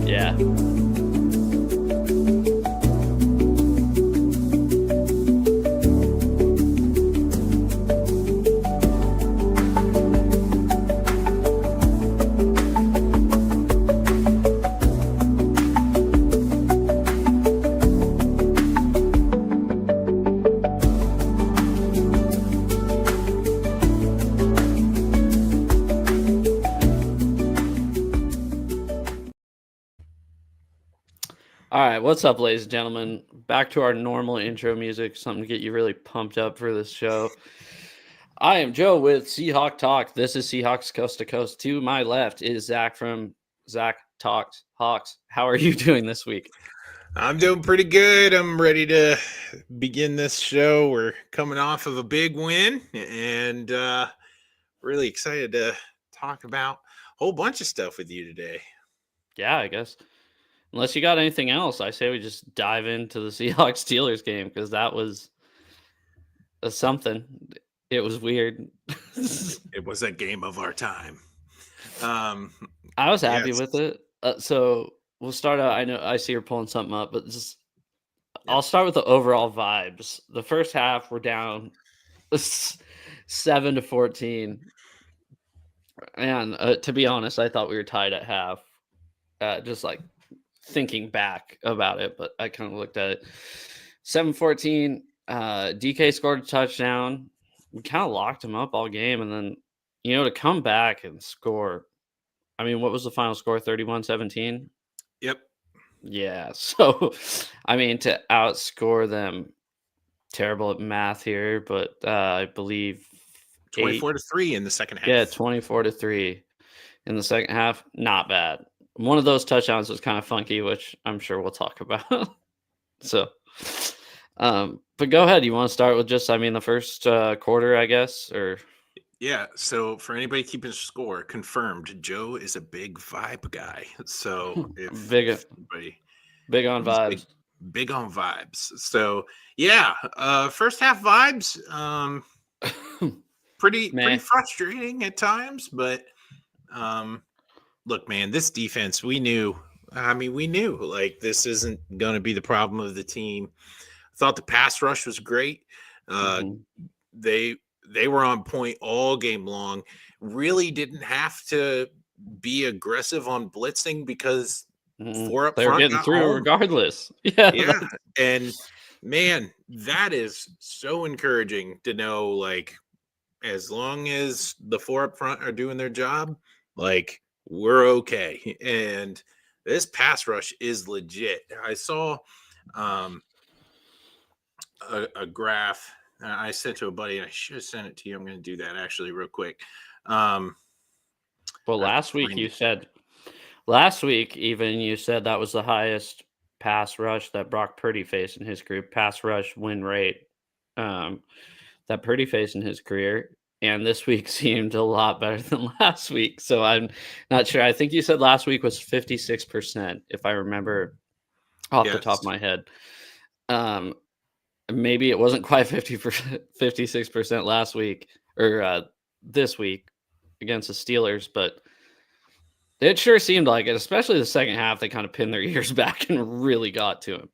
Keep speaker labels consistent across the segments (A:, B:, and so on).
A: Yeah. All right, what's up, ladies and gentlemen? Back to our normal intro music, something to get you really pumped up for this show. I am Joe with Seahawk Talk. This is Seahawks Coast to Coast. To my left is Zach from Zach Talks Hawks. How are you doing this week?
B: I'm doing pretty good. I'm ready to begin this show. We're coming off of a big win and really excited to talk about a whole bunch of stuff with you today.
A: Yeah, I guess. Unless you got anything else, I say we just dive into the Seahawks Steelers game because that was something. It was weird.
B: It was a game of our time.
A: I was happy
B: Yes.
A: with it. So we'll start out. I know I see you're pulling something up, but just
B: Yep.
A: I'll start with the overall vibes. The first half, we're down 7-14, and to be honest, I thought we were tied at half. Just like thinking back about it, but I kind of looked at it. 7-14. DK scored a touchdown. We kind of locked him up all game, and then to come back and score. I mean, what was the final score? 31-17.
B: Yep.
A: Yeah. So, I mean, to outscore them, terrible at math here, but I believe
B: 24-3 in the second half.
A: Yeah, 24-3 in the second half. Not bad. One of those touchdowns was kind of funky, which I'm sure we'll talk about. So, but go ahead. You want to start with just, the first quarter, I guess, or
B: Yeah. So for anybody keeping score, confirmed, Joe is a big vibe guy. So if anybody
A: big on
B: he's
A: vibes.
B: big on vibes. So yeah, first half vibes. Pretty frustrating at times, but look, man, this defense, we knew like this isn't going to be the problem of the team. I thought the pass rush was great. They were on point all game long. Really didn't have to be aggressive on blitzing because four up
A: they were
B: front
A: getting
B: got
A: through
B: home.
A: regardless.
B: Yeah. And man, that is so encouraging to know, like, as long as the four up front are doing their job, like, we're okay. And this pass rush is legit. I saw a graph I sent to a buddy, and I should have sent it to you. I'm going to do that actually real quick.
A: Well, last week you said that was the highest pass rush that Brock Purdy faced in his career, pass rush win rate that Purdy faced in his career. And this week seemed a lot better than last week. So I'm not sure. I think you said last week was 56%, if I remember off the top of my head. Maybe it wasn't quite 56% last week or this week against the Steelers, but it sure seemed like it, especially the second half. They kind of pinned their ears back and really got to him.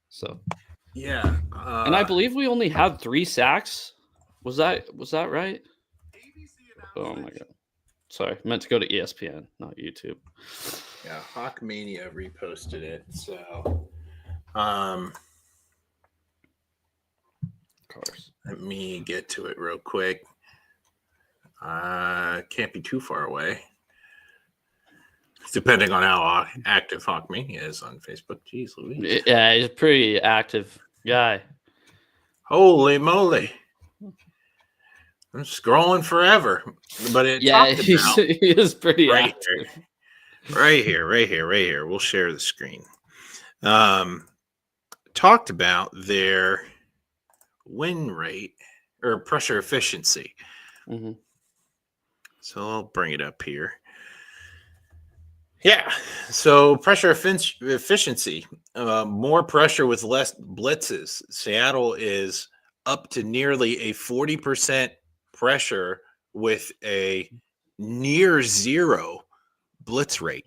A: So,
B: yeah.
A: And I believe we only had 3 sacks. Was that right? Oh my God. Sorry, meant to go to ESPN, not YouTube.
B: Yeah, Hawkmania reposted it. So, of
A: course.
B: Let me get to it real quick. Can't be too far away. Depending on how active Hawkmania is on Facebook. Jeez Louise.
A: Yeah, he's a pretty active guy.
B: Holy moly. I'm scrolling forever. But it
A: he is pretty active.
B: Right here. We'll share the screen. Talked about their win rate or pressure efficiency.
A: Mm-hmm.
B: So I'll bring it up here. Yeah. So pressure efficiency, more pressure with less blitzes. Seattle is up to nearly a 40% pressure with a near zero blitz rate.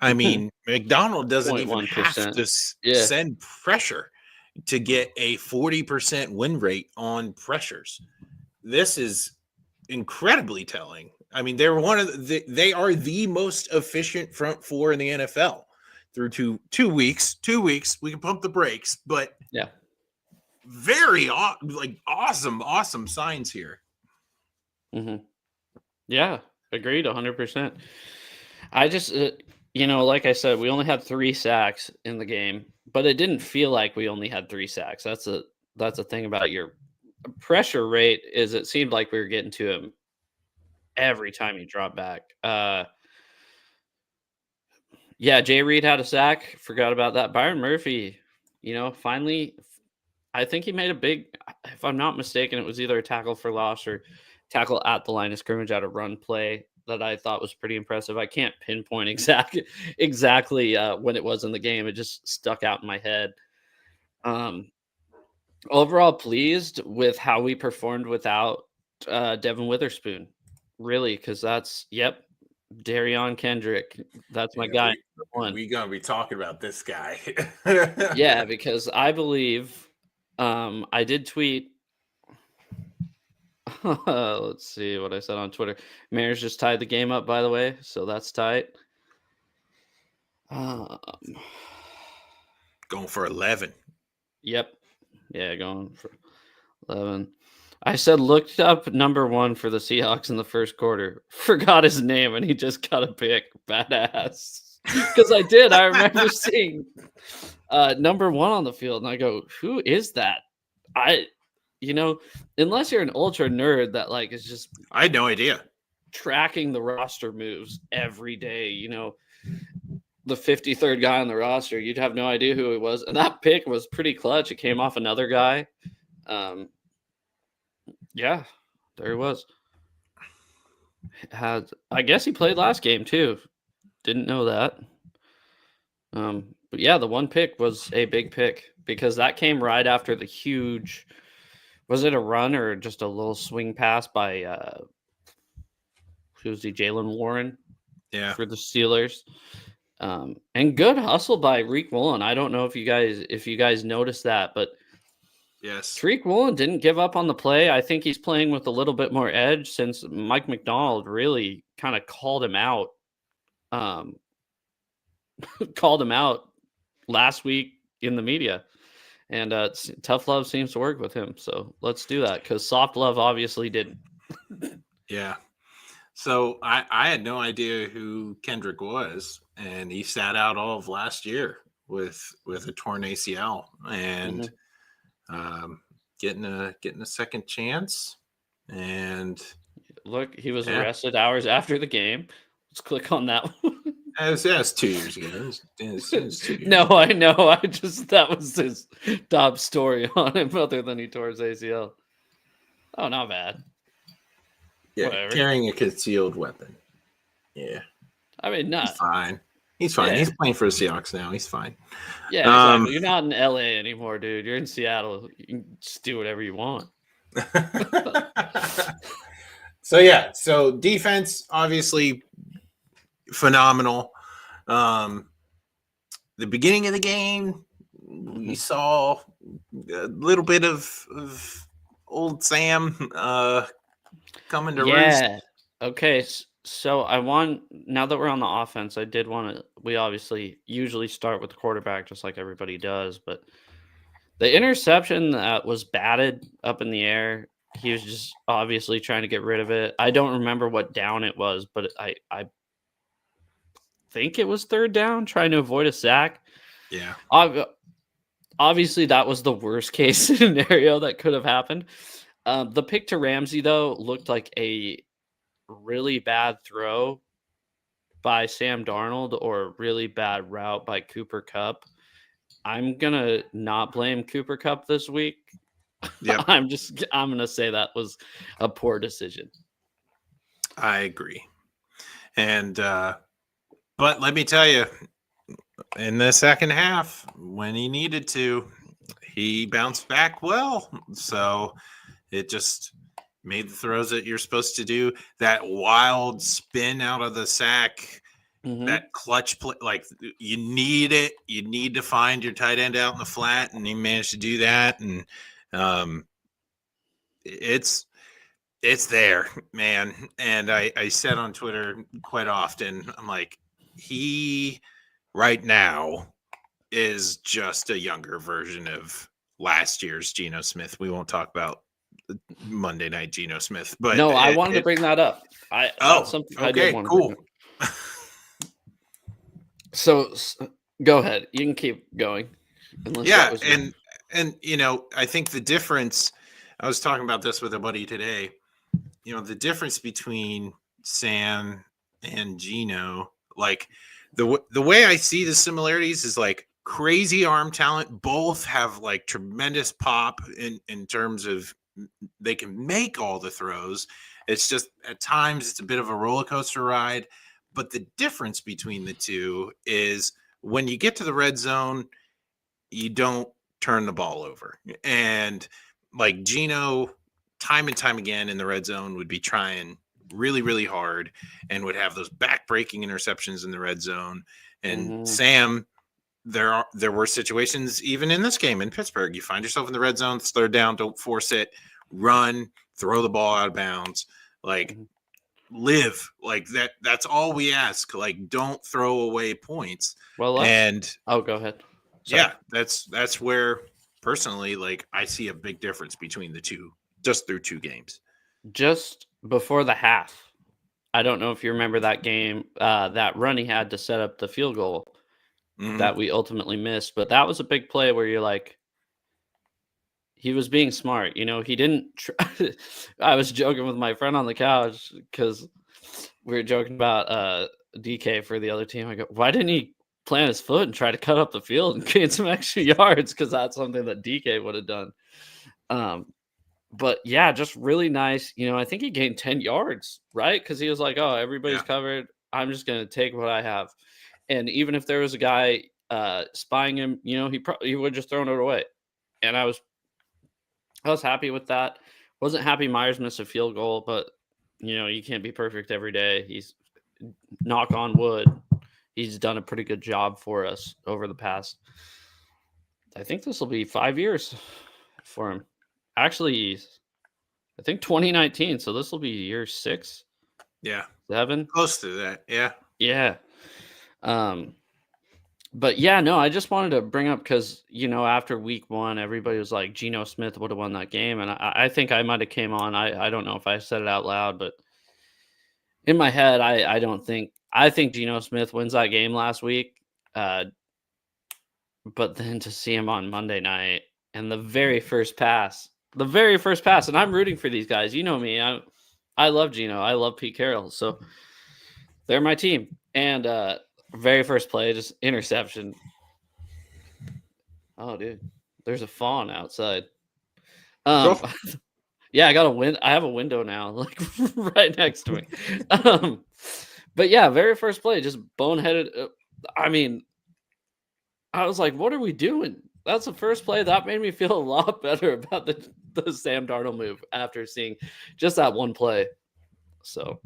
B: I mean, McDonald doesn't even have
A: 0.1%.
B: to
A: Yeah.
B: send pressure to get a 40% win rate on pressures. This is incredibly telling. I mean, they're they are the most efficient front four in the NFL through two weeks. 2 weeks, we can pump the brakes, but
A: Yeah.
B: very awesome signs here.
A: Mm-hmm. Yeah, agreed 100%. I just, like I said, we only had 3 sacks in the game, but it didn't feel like we only had 3 sacks. That's a thing about your pressure rate is it seemed like we were getting to him every time he dropped back. Yeah, Jay Reed had a sack. Forgot about that. Byron Murphy, finally, I think he made a big, if I'm not mistaken, it was either a tackle for loss or tackle at the line of scrimmage at a run play that I thought was pretty impressive. I can't pinpoint exactly when it was in the game. It just stuck out in my head. Overall, pleased with how we performed without Devin Witherspoon. Really, because Darion Kendrick. That's my guy.
B: We gonna be talking about this guy.
A: Yeah, because I believe I did tweet. Let's see what I said on Twitter. Mariners just tied the game up, by the way, so that's tight.
B: Going for 11.
A: Yep. Yeah, going for 11. I said looked up number 1 for the Seahawks in the first quarter. Forgot his name, and he just got a pick. Badass. Because I did. I remember seeing number 1 on the field, and I go, who is that? Unless you're an ultra nerd that is just
B: I had no idea
A: tracking the roster moves every day, the 53rd guy on the roster, you'd have no idea who it was. And that pick was pretty clutch. It came off another guy. Yeah, there he was. I guess he played last game too. Didn't know that. But yeah, the one pick was a big pick because that came right after the huge. Was it a run or just a little swing pass by Jalen Warren?
B: Yeah,
A: for the Steelers. And good hustle by Reek Woolen. I don't know if you guys noticed that, but
B: yes,
A: Tariq Woolen didn't give up on the play. I think he's playing with a little bit more edge since Mike McDonald really kind of called him out. Called him out last week in the media. And tough love seems to work with him. So let's do that because soft love obviously didn't.
B: Yeah. So I had no idea who Kendrick was, and he sat out all of last year with a torn ACL and getting a second chance. And
A: look, he was arrested hours after the game. Let's click on that one.
B: That's 2 years ago. It was 2 years
A: No, I know. That was his top story on him, other than he tore his ACL. Oh, not bad.
B: Yeah,
A: whatever.
B: Carrying a concealed weapon. Yeah.
A: I mean, not.
B: He's fine. He's fine.
A: Yeah.
B: He's playing for the Seahawks now. He's fine.
A: Yeah, exactly. You're not in LA anymore, dude. You're in Seattle. You can just do whatever you want.
B: So defense, obviously phenomenal. The beginning of the game, we saw a little bit of old Sam coming to roost.
A: Okay. So now that we're on the offense, I did want to. We obviously usually start with the quarterback, just like everybody does. But the interception that was batted up in the air, he was just obviously trying to get rid of it. I don't remember what down it was, but I think it was third down, trying to avoid a sack.
B: Yeah.
A: Obviously, that was the worst case scenario that could have happened. The pick to Ramsey, though, looked like a really bad throw by Sam Darnold or a really bad route by Cooper Kupp. I'm going to not blame Cooper Kupp this week.
B: Yep.
A: I'm going to say that was a poor decision.
B: I agree. And, but let me tell you, in the second half, when he needed to, he bounced back well. So it just made the throws that you're supposed to do. That wild spin out of the sack, that clutch play. Like you need it. You need to find your tight end out in the flat, and he managed to do that. And it's there, man. And I said on Twitter quite often, I'm like, he right now is just a younger version of last year's Geno Smith. We won't talk about Monday night Geno Smith, but
A: no, I wanted to bring that up. That's something I did want to bring up. So go ahead. You can keep going.
B: Yeah, and you know, I think the difference. I was talking about this with a buddy today. You know, the difference between Sam and Geno, like the way I see the similarities is like crazy arm talent. Both have like tremendous pop in terms of they can make all the throws. It's just at times it's a bit of a roller coaster ride. But the difference between the two is when you get to the red zone, you don't turn the ball over. And like Geno, time and time again in the red zone, would be trying really, really hard and would have those back-breaking interceptions in the red zone. And Sam, there were situations even in this game in Pittsburgh. You find yourself in the red zone, it's third down, don't force it, run, throw the ball out of bounds. Like live like that. That's all we ask. Like, don't throw away points.
A: Well,
B: go
A: ahead. Sorry.
B: Yeah, that's where personally, like, I see a big difference between the two just through 2 games.
A: Just before the half, I don't know if you remember that game, that run he had to set up the field goal that we ultimately missed, but that was a big play where you're like, he was being smart. You know, he didn't I was joking with my friend on the couch because we were joking about DK for the other team. I go, why didn't he plant his foot and try to cut up the field and gain some extra yards? Because that's something that DK would have done. But yeah, just really nice. You know, I think he gained 10 yards, right? Because he was like, oh, everybody's covered. I'm just going to take what I have. And even if there was a guy spying him, you know, he would just thrown it away. And I was happy with that. Wasn't happy Myers missed a field goal, but you know, you can't be perfect every day. He's, knock on wood, he's done a pretty good job for us over the past, I think this will be 5 years for him. Actually, I think 2019. So this will be year 6.
B: Yeah.
A: 7.
B: Close to that. Yeah.
A: Yeah. But yeah, no, I just wanted to bring up because, you know, after week 1, everybody was like, Geno Smith would have won that game. And I think I might have came on. I don't know if I said it out loud, but in my head, I think Geno Smith wins that game last week. But then to see him on Monday night and the very first pass, and I'm rooting for these guys. You know me. I love Geno. I love Pete Carroll. So they're my team. And very first play, just interception. Oh, dude, there's a fawn outside. Yeah, I have a window now, like right next to me. But yeah, very first play, just boneheaded. I mean, I was like, what are we doing? That's the first play. That made me feel a lot better about the Sam Darnold move after seeing just that one play. So,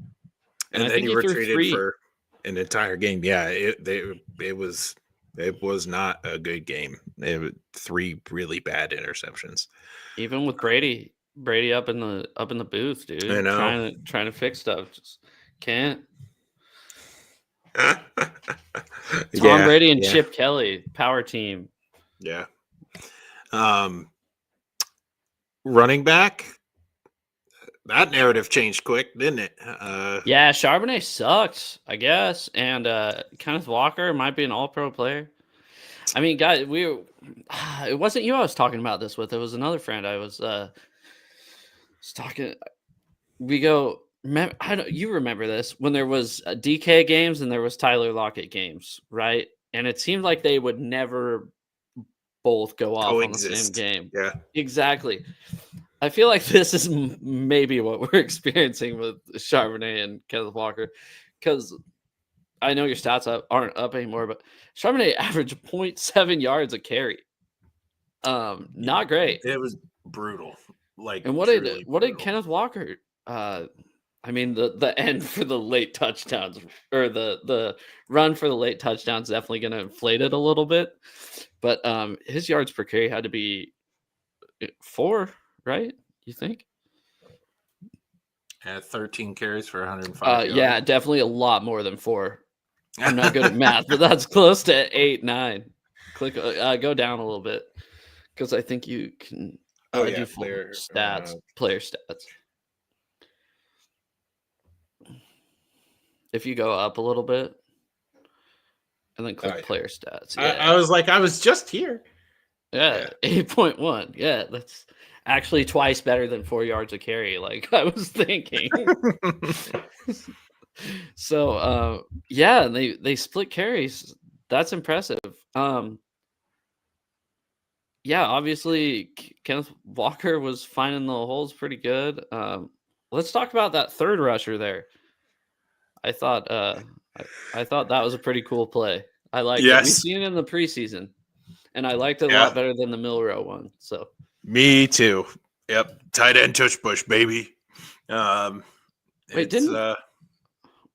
B: and then you retreated for an entire game. Yeah, it was not a good game. It was 3 really bad interceptions.
A: Even with Brady up in the booth, dude.
B: I know.
A: Trying to fix stuff, just can't. Tom Brady and Chip Kelly, power team.
B: Yeah. Running back. That narrative changed quick, didn't it?
A: Yeah, Charbonnet sucks, I guess, and Kenneth Walker might be an all-pro player. I mean, guys, it wasn't you I was talking about this with. It was another friend I was talking. We go, you remember this, when there was DK games and there was Tyler Lockett games, right? And it seemed like they would never both go off on the same game.
B: Yeah,
A: exactly. I feel like this is maybe what we're experiencing with Charbonnet and Kenneth Walker, because I know your stats aren't up anymore, but Charbonnet averaged 0.7 yards a carry. Not great.
B: It was brutal. Like,
A: and what did Kenneth Walker? I I mean, the end for the late touchdowns or the run for the late touchdowns definitely going to inflate it a little bit. But his yards per carry had to be 4, right? You think?
B: Had 13 carries for 105
A: Yeah,
B: yards.
A: definitely a lot more than 4. I'm not good at math, but that's close to 8, 9. Click, go down a little bit because I think you can do full stats, player stats. If you go up a little bit and then click player stats. Yeah.
B: I was like, I was just here.
A: Yeah, 8.1. Yeah, that's actually twice better than 4 yards a carry, like I was thinking. So, yeah, and they split carries. That's impressive. Yeah, obviously Kenneth Walker was finding the holes pretty good. Let's talk about that third rusher there. I thought I thought that was a pretty cool play. I liked it. We've seen it in the preseason, and I liked it a lot better than the Milrow one. So
B: me too. Yep, tight end tush push, baby.
A: Wait, we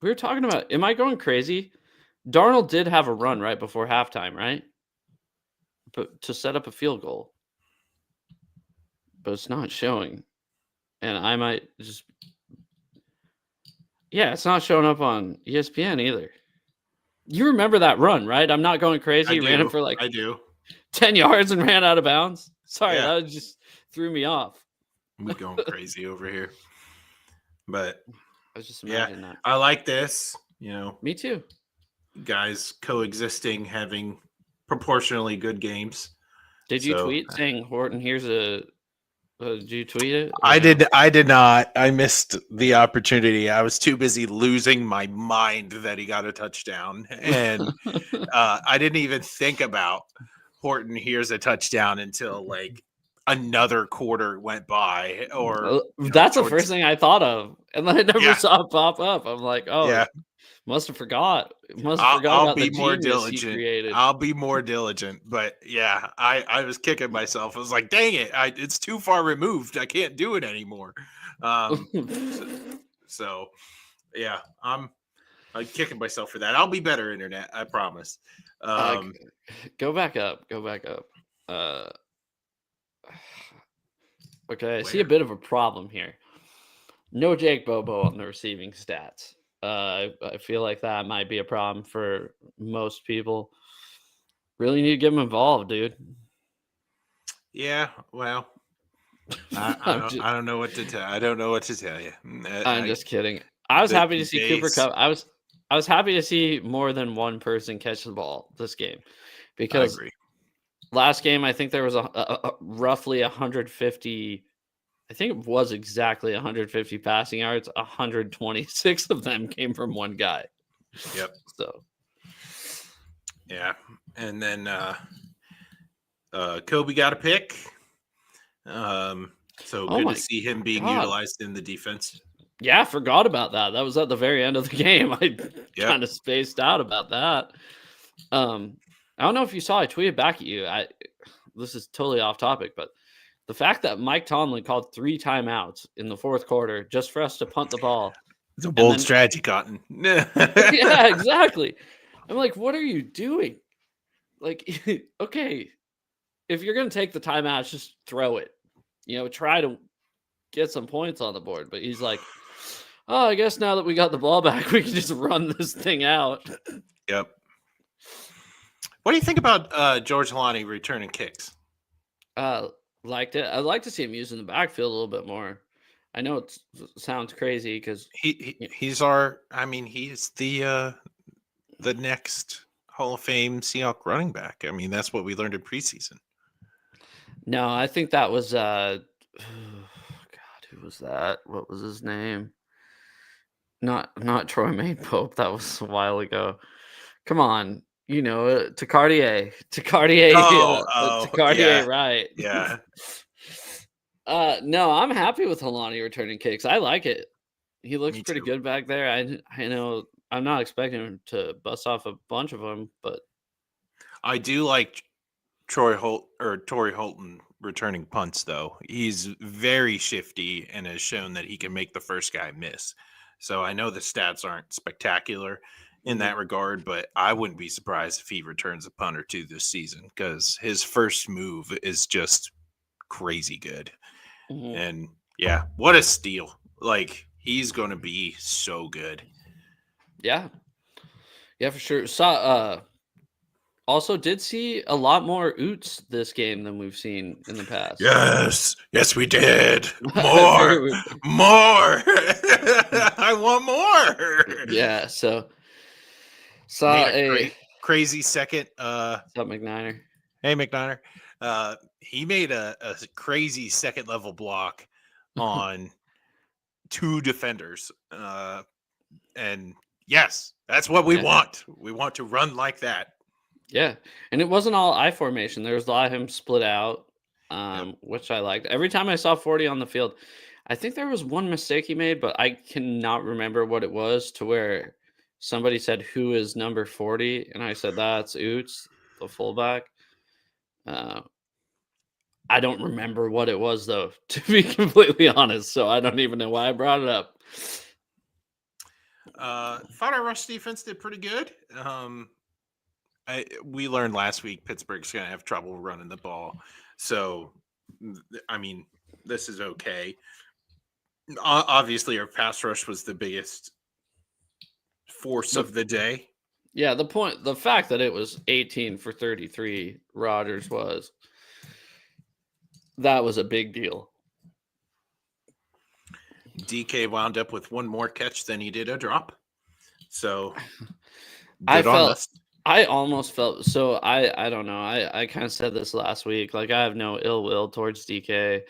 A: were talking about? Am I going crazy? Darnold did have a run right before halftime, right? But to set up a field goal, but it's not showing, and I might just. Yeah, it's not showing up on ESPN either. You remember that run, right? I'm not going crazy. Ran it for like 10 yards and ran out of bounds. Sorry, that just threw me off.
B: We going crazy over here. But
A: I was just imagining that.
B: I like this. You know,
A: me too.
B: Guys coexisting, having proportionally good games.
A: Did you tweet saying Horton? Here's a. Did you tweet it?
B: I did not. I missed the opportunity. I was too busy losing my mind that he got a touchdown, and I didn't even think about Horton. Here's a touchdown until like another quarter went by. Or
A: that's the first thing I thought of, and then I never saw it pop up. I'm like, oh yeah. Must have forgot.
B: I'll be more diligent. I'll be more diligent. But yeah, I was kicking myself. I was like, dang it. It's too far removed. I can't do it anymore. So yeah, I'm kicking myself for that. I'll be better, internet. I promise.
A: Go back up. Okay, I see a bit of a problem here. No Jake Bobo on the receiving stats. I feel like that might be a problem for most people. Really need to get him involved, dude.
B: Yeah, well, I don't know what to tell. I don't know what to tell you.
A: I'm just kidding. I was happy to see Cooper Kupp. I was happy to see more than one person catch the ball this game, because last game I think there was a roughly 150. I think it was exactly 150 passing yards. 126 of them came from one guy.
B: Yep.
A: So,
B: yeah, and then Kobe got a pick. So good to see him being utilized in the defense.
A: Yeah, I forgot about that. That was at the very end of the game. I kind of spaced out about that. I don't know if you saw. I tweeted back at you. This is totally off topic, but. The fact that Mike Tomlin called 3 timeouts in the fourth quarter just for us to punt the ball.
B: It's a bold strategy, Cotton.
A: Yeah, exactly. I'm like, what are you doing? Like, okay, if you're going to take the timeouts, just throw it. Try to get some points on the board. But he's like, oh, I guess now that we got the ball back, we can just run this thing out.
B: Yep. What do you think about George Holani returning kicks?
A: Liked it. I'd like to see him using the backfield a little bit more. I know it sounds crazy because
B: he's the next Hall of Fame Seahawks running back. I mean, that's what we learned in preseason.
A: No, I think that was God, who was that? What was his name? Not Troy Maine-Pope. That was a while ago. Come on. Tacardier. Tacardier, right.
B: Yeah.
A: No, I'm happy with Holani returning kicks. I like it. He looks pretty good back there. I know I'm not expecting him to bust off a bunch of them, but
B: I do like Torrey Holton returning punts, though. He's very shifty and has shown that he can make the first guy miss. So I know the stats aren't spectacular in that regard, but I wouldn't be surprised if he returns a punt or two this season because his first move is just crazy good.
A: Mm-hmm.
B: And yeah, what a steal. Like, he's going to be so good.
A: Yeah. Yeah, for sure. Also did see a lot more Oots this game than we've seen in the past.
B: Yes, we did. More. I want more.
A: Yeah, so
B: Made
A: saw a
B: crazy second.
A: what's up, McNiner?
B: Hey, McNiner. He made a crazy second level block on 2 defenders. And yes, that's what we want. We want to run like that.
A: Yeah, and it wasn't all I formation. There was a lot of him split out,
B: Yep.
A: which I liked. Every time I saw 40 on the field, I think there was one mistake he made, but I cannot remember what it was. To where somebody said, "Who is number 40?" and I said, "That's Oots, the fullback." I don't remember what it was though, to be completely honest. So I don't even know why I brought it up.
B: Thought our rush defense did pretty good. We learned last week Pittsburgh's going to have trouble running the ball. So, I mean, this is okay. Obviously, our pass rush was the biggest force of the day.
A: Yeah, the fact that it was 18 for 33, Rodgers that was a big deal.
B: DK wound up with one more catch than he did a drop. So,
A: I almost felt so. I don't know. I kind of said this last week. Like, I have no ill will towards DK,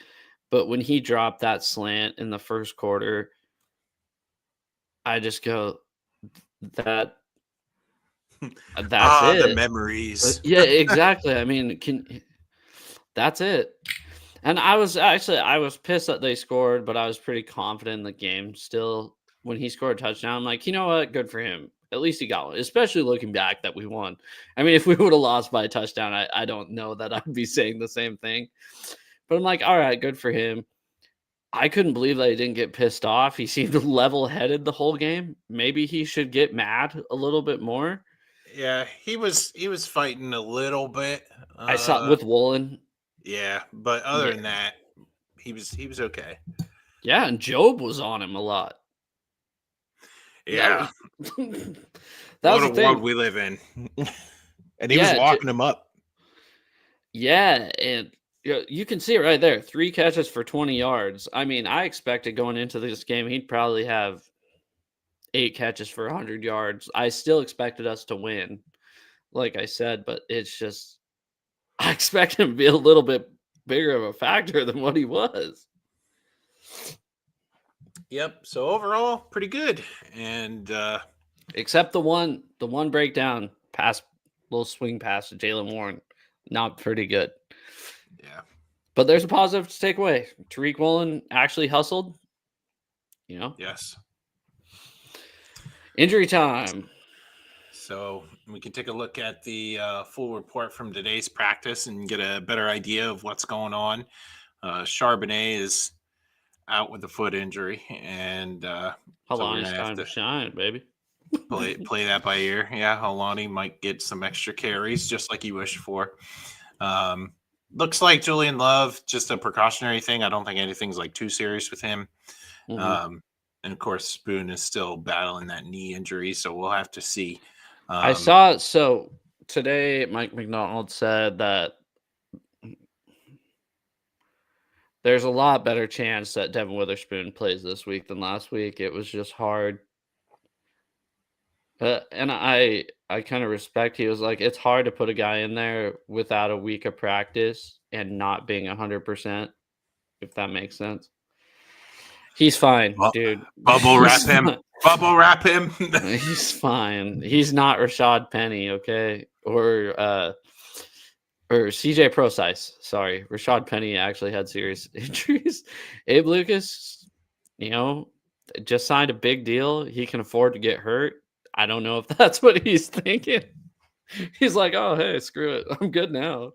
A: but when he dropped that slant in the first quarter, I just go, that's it.
B: The memories.
A: Yeah, exactly. I mean, that's it. And I was pissed that they scored, but I was pretty confident in the game still. When he scored a touchdown, I'm like, you know what? Good for him. At least he got one, especially looking back that we won. I mean, if we would have lost by a touchdown, I don't know that I'd be saying the same thing. But I'm like, all right, good for him. I couldn't believe that he didn't get pissed off. He seemed level-headed the whole game. Maybe he should get mad a little bit more.
B: Yeah, he was fighting a little bit.
A: I saw with Woolen.
B: Yeah, but other than that, he was okay.
A: Yeah, and Job was on him a lot.
B: Yeah.
A: That was
B: what a world we live in. And he was locking him up.
A: Yeah, and you can see it right there. 3 catches for 20 yards. I mean, I expected going into this game, he'd probably have 8 catches for 100 yards. I still expected us to win, like I said, but it's just I expect him to be a little bit bigger of a factor than what he was.
B: Yep. So overall, pretty good. And
A: except the one breakdown pass, little swing pass to Jaylen Warren, not pretty good.
B: Yeah.
A: But there's a positive to take away. Tariq Woolen actually hustled. You know?
B: Yes.
A: Injury time.
B: So we can take a look at the full report from today's practice and get a better idea of what's going on. Charbonnet is out with a foot injury, and
A: Halani's time to shine, baby.
B: play that by ear. Yeah, Halani might get some extra carries, just like you wished for. Looks like Julian Love, just a precautionary thing. I don't think anything's like too serious with him. Mm-hmm. And of course, Spoon is still battling that knee injury, so we'll have to see.
A: I saw so today. Mike McDonald said that there's a lot better chance that Devin Witherspoon plays this week than last week. It was just hard. And I kind of respect. He was like, it's hard to put a guy in there without a week of practice and not being 100%, if that makes sense. He's fine, dude.
B: Bubble wrap him. Bubble wrap him.
A: He's fine. He's not Rashad Penny, okay? Or CJ Procise. Sorry. Rashad Penny actually had serious injuries. Abe Lucas, just signed a big deal. He can afford to get hurt. I don't know if that's what he's thinking. He's like, oh, hey, screw it. I'm good now.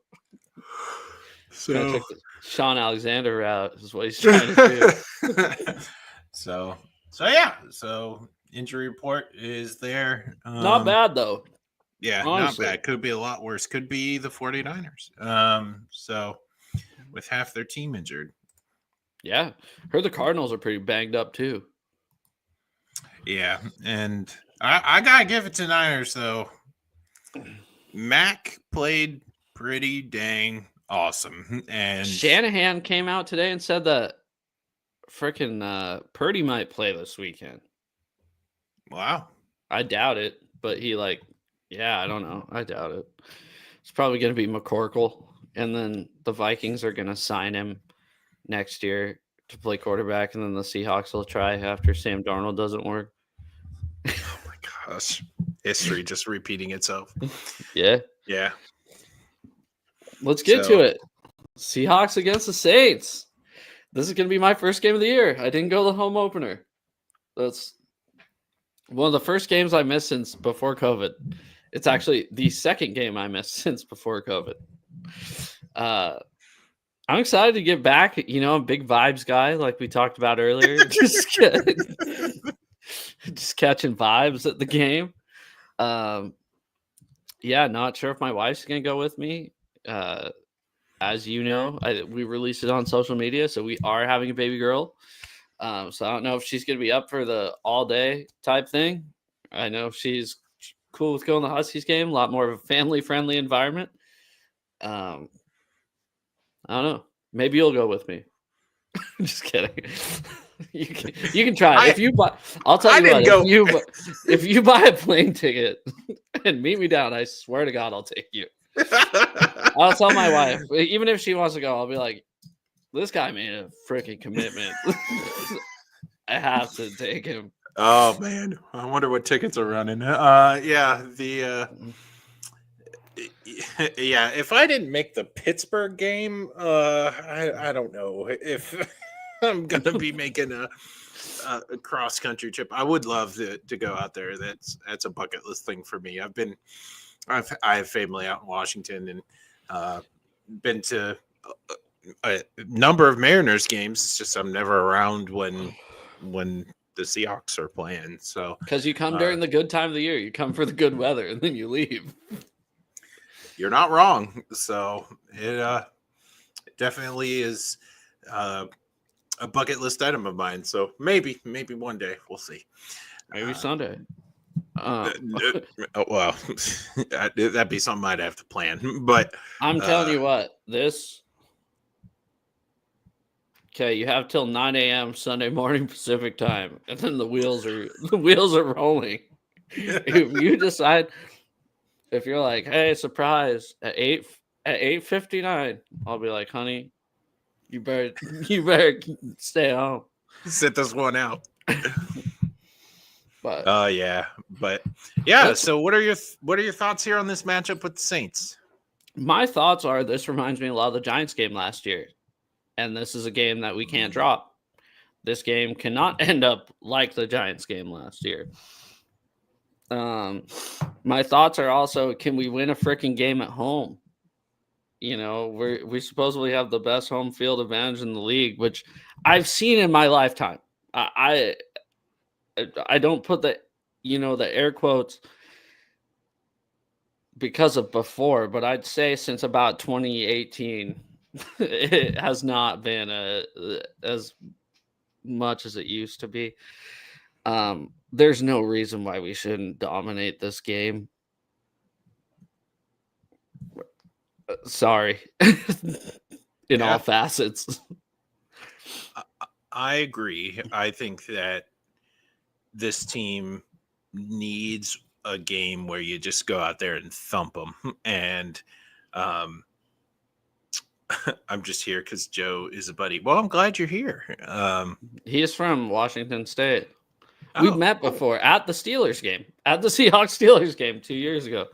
A: So check the Sean Alexander route is what he's trying to do.
B: So So injury report is there.
A: Not bad though.
B: Yeah,
A: honestly.
B: not bad. Could be a lot worse. Could be the 49ers. So with half their team injured.
A: Yeah. Heard the Cardinals are pretty banged up too.
B: Yeah, and I gotta give it to Niners though. Mac played pretty dang awesome, and
A: Shanahan came out today and said that freaking Purdy might play this weekend.
B: wow,
A: I doubt it, but I don't know. I doubt it. It's probably going to be McCorkle, and then the Vikings are going to sign him next year to play quarterback, and then the Seahawks will try after Sam Darnold doesn't work.
B: Oh my gosh, history just repeating itself.
A: Yeah. Let's get to it. Seahawks against the Saints. This is going to be my first game of the year. I didn't go to the home opener. That's one of the first games I missed since before COVID. It's actually the second game I missed since before COVID. I'm excited to get back. I'm a big vibes guy, like we talked about earlier. just catching vibes at the game. Not sure if my wife's going to go with me. As you know, we released it on social media, so we are having a baby girl. So I don't know if she's going to be up for the all-day type thing. I know she's cool with going to the Huskies game, a lot more of a family-friendly environment. I don't know. Maybe you'll go with me. Just kidding. You can try it. I'll tell you what. If you buy a plane ticket and meet me down, I swear to God, I'll take you. I'll tell my wife, even if she wants to go, I'll be like, this guy made a freaking commitment. I have to take him.
B: Oh man, I wonder what tickets are running. If I didn't make the Pittsburgh game, I don't know if I'm gonna be making a cross country trip. I would love to go out there. That's a bucket list thing for me. I have family out in Washington and been to a number of Mariners games. It's just I'm never around when the Seahawks are playing. So
A: because you come during the good time of the year, you come for the good weather, and then you leave.
B: You're not wrong. So it definitely is a bucket list item of mine. So maybe one day we'll see.
A: Maybe Sunday.
B: Well, that'd be something I'd have to plan. But
A: I'm telling you what, okay, you have till 9 a.m. Sunday morning Pacific time, and then the wheels are rolling. If you decide, if you're like, hey, surprise at 8:59, I'll be like, honey, you better stay home.
B: Sit this one out.
A: But
B: So what are your thoughts here on this matchup with the Saints?
A: My thoughts are this reminds me a lot of the Giants game last year. And this is a game that we can't drop. This game cannot end up like the Giants game last year. My thoughts are also, can we win a freaking game at home? We supposedly have the best home field advantage in the league, which I've seen in my lifetime. I don't put the air quotes because of before, but I'd say since about 2018, it has not been as much as it used to be. There's no reason why we shouldn't dominate this game. Sorry. In all facets.
B: I agree. I think that this team needs a game where you just go out there and thump them. And I'm just here because Joe is a buddy. Well, I'm glad you're here.
A: He is from Washington State. We've met before at the Steelers game, at the Seahawks Steelers game 2 years ago.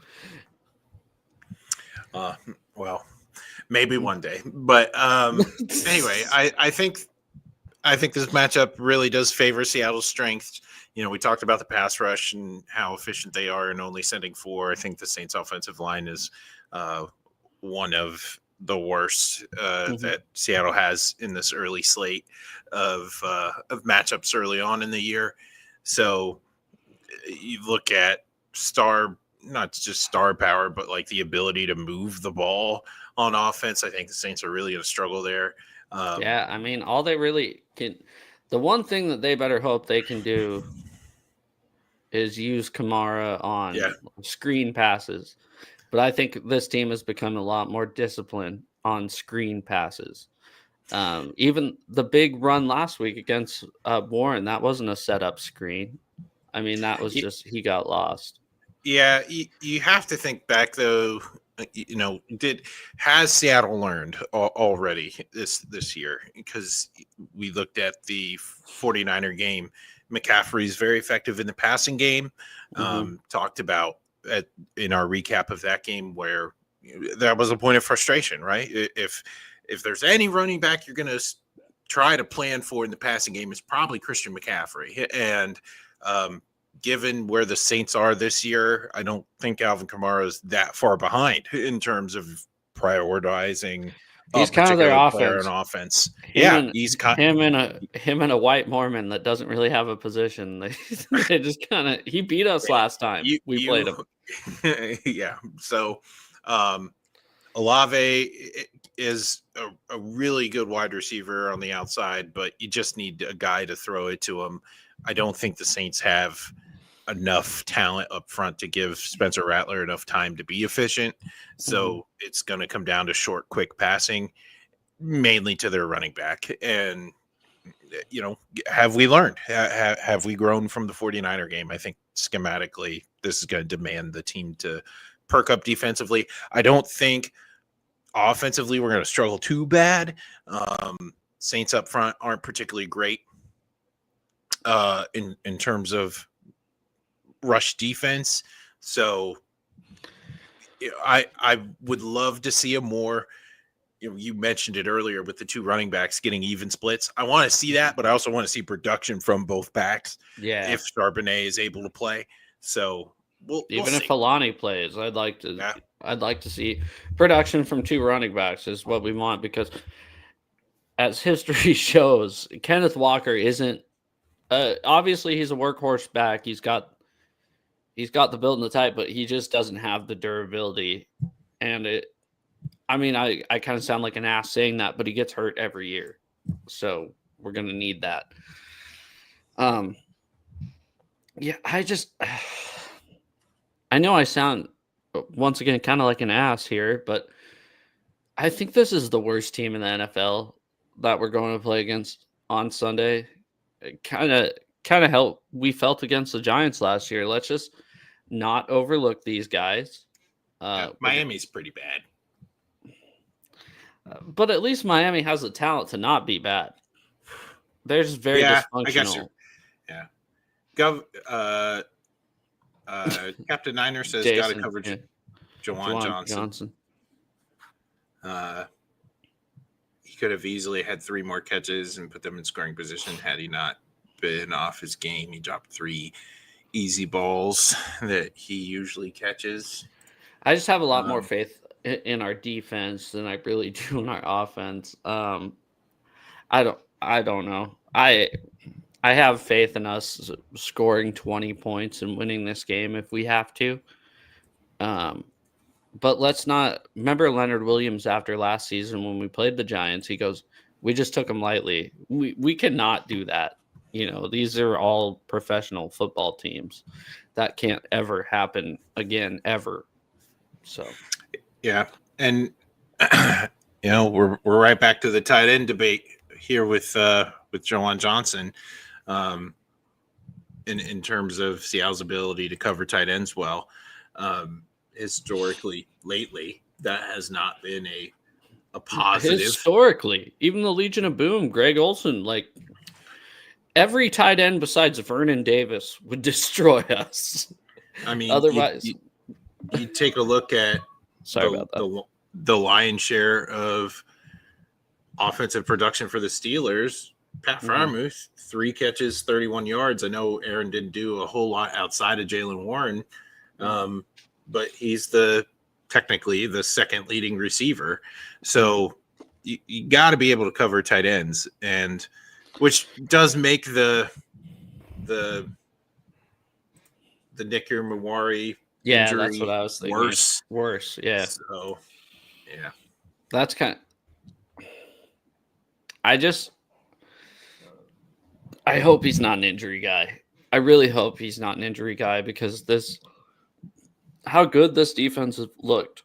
B: Well, maybe one day. But anyway, I think this matchup really does favor Seattle's strength. We talked about the pass rush and how efficient they are and only sending 4. I think the Saints offensive line is one of the worst that Seattle has in this early slate of matchups early on in the year. So you look at not just star power, but like the ability to move the ball on offense. I think the Saints are really going to struggle there.
A: Yeah, I mean, all they really can, the one thing that they better hope they can do is use Kamara on screen passes. But I think this team has become a lot more disciplined on screen passes. Even the big run last week against Warren, that wasn't a setup screen. I mean, that was just he got lost.
B: Yeah, you have to think back though. Has Seattle learned already this year? Because we looked at the 49er game. McCaffrey's very effective in the passing game. Talked about in our recap of that game where that was a point of frustration, right? If there's any running back you're going to try to plan for in the passing game, it's probably Christian McCaffrey. And given where the Saints are this year, I don't think Alvin Kamara is that far behind in terms of prioritizing.
A: He's kind of their offense.
B: Offense.
A: He's him and a white Mormon that doesn't really have a position. They just kind of he beat us last time we played him.
B: Yeah. So Olave is a really good wide receiver on the outside, but you just need a guy to throw it to him. I don't think the Saints have enough talent up front to give Spencer Rattler enough time to be efficient. So it's going to come down to short, quick passing, mainly to their running back. And, have we learned? Have we grown from the 49er game? I think schematically, this is going to demand the team to perk up defensively. I don't think offensively we're going to struggle too bad. Saints up front aren't particularly great in terms of rush defense. So I would love to see a more, you mentioned it earlier with the two running backs getting even splits. I want to see that, but I also want to see production from both backs.
A: Yeah.
B: If Charbonnet is able to play. So we'll
A: if Alani plays, I'd like to see production from two running backs is what we want, because as history shows, Kenneth Walker isn't obviously he's a workhorse back. He's got the build and the type, but he just doesn't have the durability. And I kind of sound like an ass saying that, but he gets hurt every year. So we're going to need that. I know I sound once again kind of like an ass here, but I think this is the worst team in the NFL that we're going to play against on Sunday. Kind of help we felt against the Giants last year. Let's just not overlook these guys.
B: Miami's pretty bad.
A: But at least Miami has the talent to not be bad. They're just very dysfunctional. I guess
B: Captain Niner says got to cover Juwan Johnson. He could have easily had 3 more catches and put them in scoring position had he not been off his game. He dropped 3 easy balls that he usually catches.
A: I just have a lot more faith in our defense than I really do in our offense. I don't know. I have faith in us scoring 20 points and winning this game if we have to. But let's not remember Leonard Williams after last season when we played the Giants. He goes, "We just took them lightly. We cannot do that. These are all professional football teams. That can't ever happen again, ever." So,
B: yeah, and we're right back to the tight end debate here with Juwan Johnson, in terms of Seattle's ability to cover tight ends well. Historically, lately, that has not been a positive.
A: Historically, even the Legion of Boom, Greg Olson, like every tight end besides Vernon Davis would destroy us.
B: I mean,
A: otherwise,
B: you take a look at the lion's share of offensive production for the Steelers. Pat Freiermuth, 3 catches, 31 yards. I know Aaron didn't do a whole lot outside of Jaylen Warren, but he's the technically the second leading receiver. So you got to be able to cover tight ends, and which does make the Nick Mawari
A: Yeah, that's what
B: injury
A: I was thinking.
B: worse.
A: Worse, yeah.
B: So, yeah.
A: That's kind of... I hope he's not an injury guy. I really hope he's not an injury guy, because how good this defense has looked,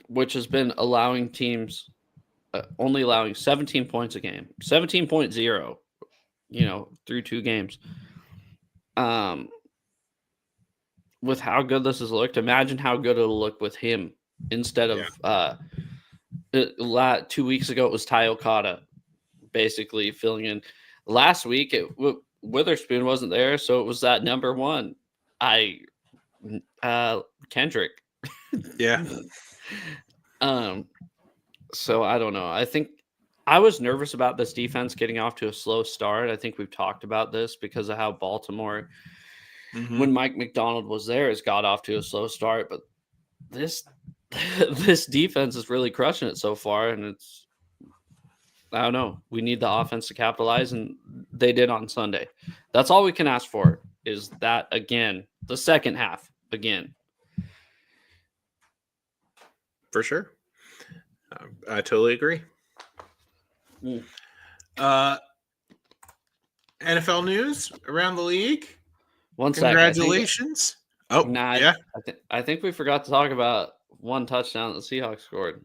A: which has been allowing teams only allowing 17 points a game, 17.0, through 2 games. With how good this has looked, imagine how good it'll look with him instead of 2 weeks ago it was Ty Okada basically filling in. Last week Witherspoon wasn't there, so it was that number one Kendrick.
B: Yeah.
A: So I don't know. I think I was nervous about this defense getting off to a slow start. I think we've talked about this because of how Baltimore, when Mike McDonald was there, has got off to a slow start. But this defense is really crushing it so far, and I don't know. We need the offense to capitalize, and they did on Sunday. That's all we can ask for, is that again, the second half again.
B: For sure. I totally agree. NFL news around the league.
A: One second.
B: Congratulations.
A: Yeah. I think we forgot to talk about one touchdown that the Seahawks scored.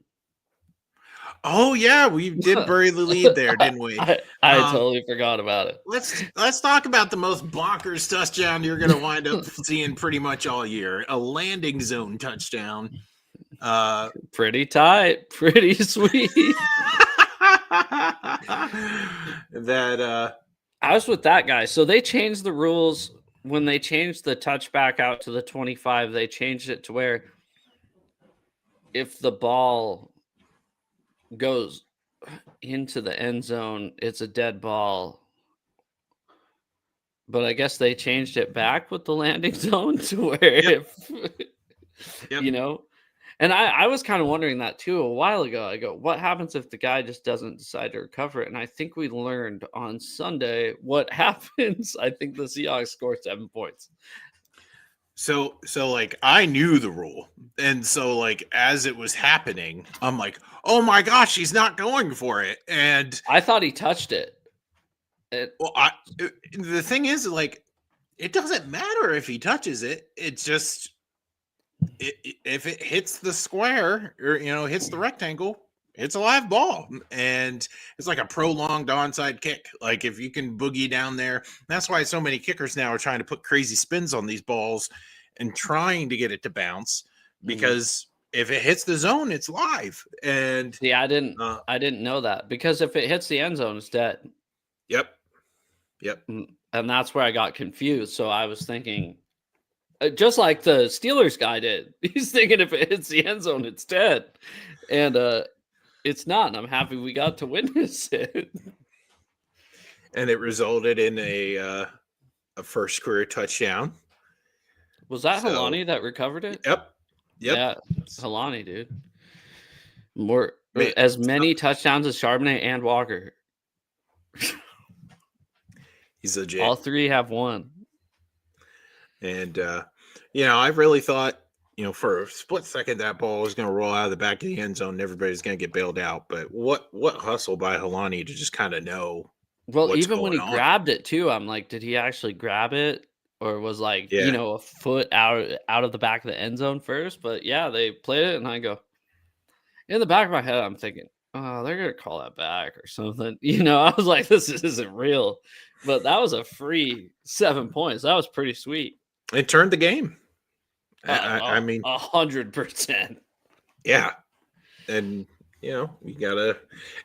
B: Oh yeah, we did bury the lead there, didn't we?
A: I totally forgot about it.
B: Let's talk about the most bonkers touchdown you're going to wind up seeing pretty much all year. A landing zone touchdown.
A: Pretty tight, pretty sweet.
B: That
A: I was with that guy. So they changed the rules when they changed the touchback out to the 25. They changed it to where if the ball goes into the end zone, it's a dead ball. But I guess they changed it back with the landing zone to where and I was kind of wondering that too a while ago. I go, what happens if the guy just doesn't decide to recover it? And I think we learned on Sunday what happens. I think the Seahawks scored 7 points.
B: So like I knew the rule. And so like as it was happening, I'm like, oh my gosh, he's not going for it. And
A: I thought he touched it.
B: The thing is, like, it doesn't matter if he touches it. It's just if it hits the square or hits the rectangle, it's a live ball, and it's like a prolonged onside kick. Like if you can boogie down there, that's why so many kickers now are trying to put crazy spins on these balls and trying to get it to bounce, because if it hits the zone, it's live. And
A: yeah, I didn't know that, because if it hits the end zone, it's dead.
B: Yep.
A: And that's where I got confused. So I was thinking, just like the Steelers guy did, he's thinking if it hits the end zone, it's dead. And it's not. And I'm happy we got to witness it.
B: And it resulted in a first career touchdown.
A: Was that Helani that recovered it?
B: Yep.
A: Yeah, Helani, dude. As many touchdowns as Charbonnet and Walker.
B: He's legit.
A: All three have one.
B: And, I really thought, for a split second, that ball was going to roll out of the back of the end zone and everybody's going to get bailed out. But what hustle by Helani to just kind of know.
A: Well, even when he grabbed it too, I'm like, did he actually grab it? Or was like, a foot out of the back of the end zone first? But yeah, they played it, and I go, in the back of my head, I'm thinking, oh, they're going to call that back or something. I was like, this isn't real. But that was a free 7 points. That was pretty sweet.
B: It turned the game. I mean,
A: 100%.
B: Yeah. And, you got to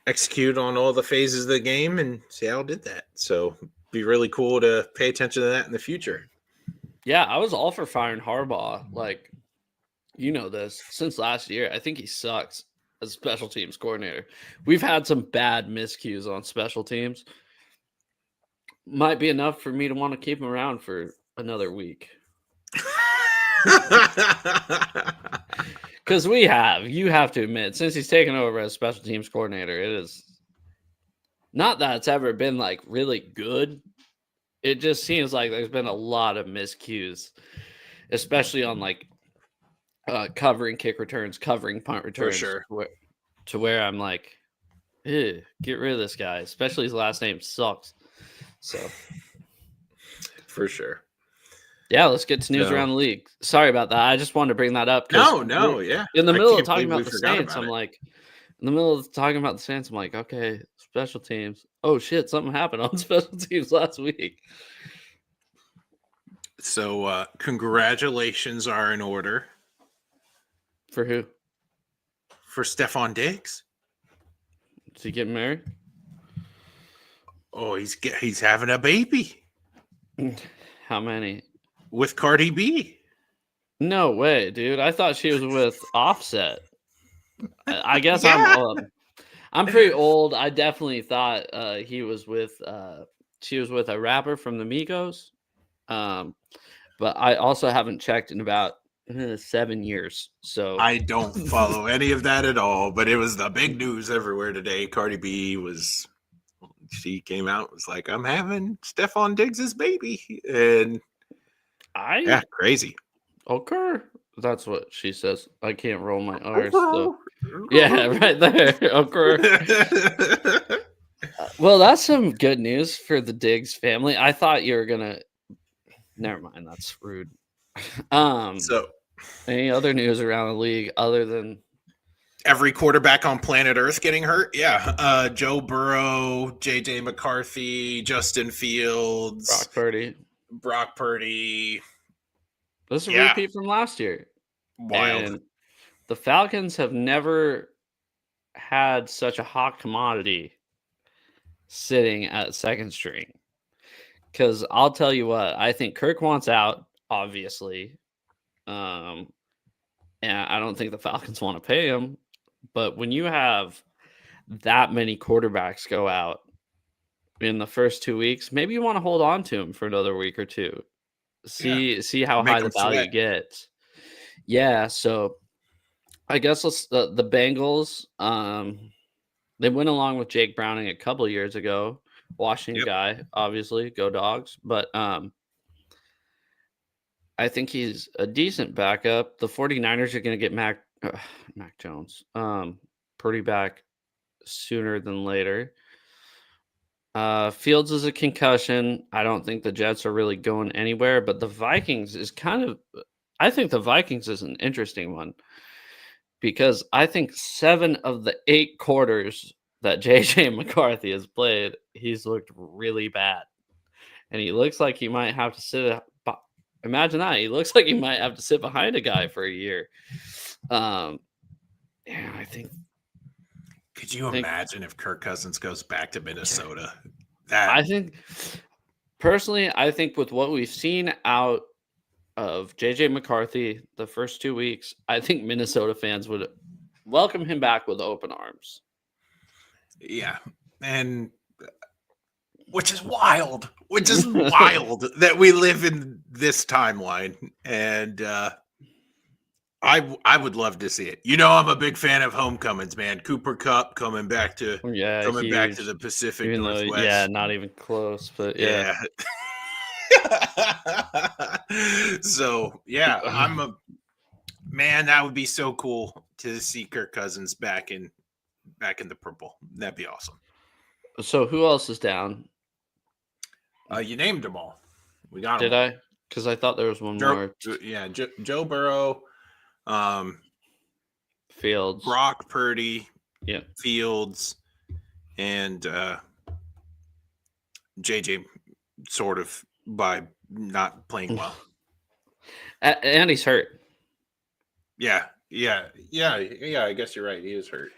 B: execute on all the phases of the game, and Seattle did that. So be really cool to pay attention to that in the future.
A: Yeah, I was all for firing Harbaugh. Like, this since last year. I think he sucks as special teams coordinator. We've had some bad miscues on special teams. Might be enough for me to want to keep him around for another week. Because you have to admit, since he's taken over as special teams coordinator, it is not that it's ever been like really good. It just seems like there's been a lot of miscues, especially on like covering kick returns, covering punt returns,
B: sure.
A: to where I'm like, ew, get rid of this guy, especially his last name sucks. So,
B: for sure.
A: Yeah, let's get to news around the league. Sorry about that. I just wanted to bring that up.
B: No, yeah.
A: In the middle of talking about the Saints, I'm like, okay, special teams. Oh shit, something happened on special teams last week.
B: So, congratulations are in order.
A: For who?
B: For Stephon Diggs.
A: Is he getting married?
B: Oh, he's having a baby.
A: How many?
B: With Cardi B.
A: No way, dude. I thought she was with Offset. I guess I'm pretty old. I definitely thought she was with a rapper from the Migos. But I also haven't checked in about 7 years. So
B: I don't follow any of that at all, but it was the big news everywhere today. Cardi B she came out, was like, I'm having Stephon Diggs' baby. And crazy.
A: Okay. That's what she says. I can't roll my R's. So. Yeah, right there. Okay. Well, that's some good news for the Diggs family. I thought you were gonna. Never mind. That's rude.
B: So,
A: any other news around the league other than
B: every quarterback on planet Earth getting hurt? Yeah. Joe Burrow, JJ McCarthy, Justin Fields, Brock Purdy.
A: This is a repeat from last year.
B: Wild.
A: And the Falcons have never had such a hot commodity sitting at second string. Because I'll tell you what, I think Kirk wants out, obviously. And I don't think the Falcons want to pay him. But when you have that many quarterbacks go out in the first 2 weeks, maybe you want to hold on to him for another week or two. See how high the value gets. Yeah, so I guess the Bengals, they went along with Jake Browning a couple years ago. Washington guy, obviously, go Dogs. But I think he's a decent backup. The 49ers are going to get Mac Jones pretty back sooner than later. Fields is a concussion. I don't think the Jets are really going anywhere, but the Vikings is I think the Vikings is an interesting one because I think 7 of the 8 quarters that JJ McCarthy has played, he's looked really bad. And he looks like he might have to imagine that. He looks like he might have to sit behind a guy for a year. I think.
B: Could you imagine if Kirk Cousins goes back to Minnesota?
A: I think, personally, with what we've seen out of JJ McCarthy the first 2 weeks, I think Minnesota fans would welcome him back with open arms.
B: Yeah. And which is wild that we live in this timeline. And I would love to see it. I'm a big fan of homecomings, man. Cooper Kupp coming back to the Pacific Northwest.
A: Not even close, but yeah.
B: So I'm that would be so cool to see Kirk Cousins back in the purple. That'd be awesome.
A: So who else is down?
B: You named them all. We got
A: them. Did I? Because I thought there was one more.
B: Yeah, Joe Burrow,
A: Fields,
B: Brock Purdy,
A: yeah,
B: Fields, and JJ sort of by not playing well.
A: And he's hurt.
B: Yeah. I guess you're right. He is hurt.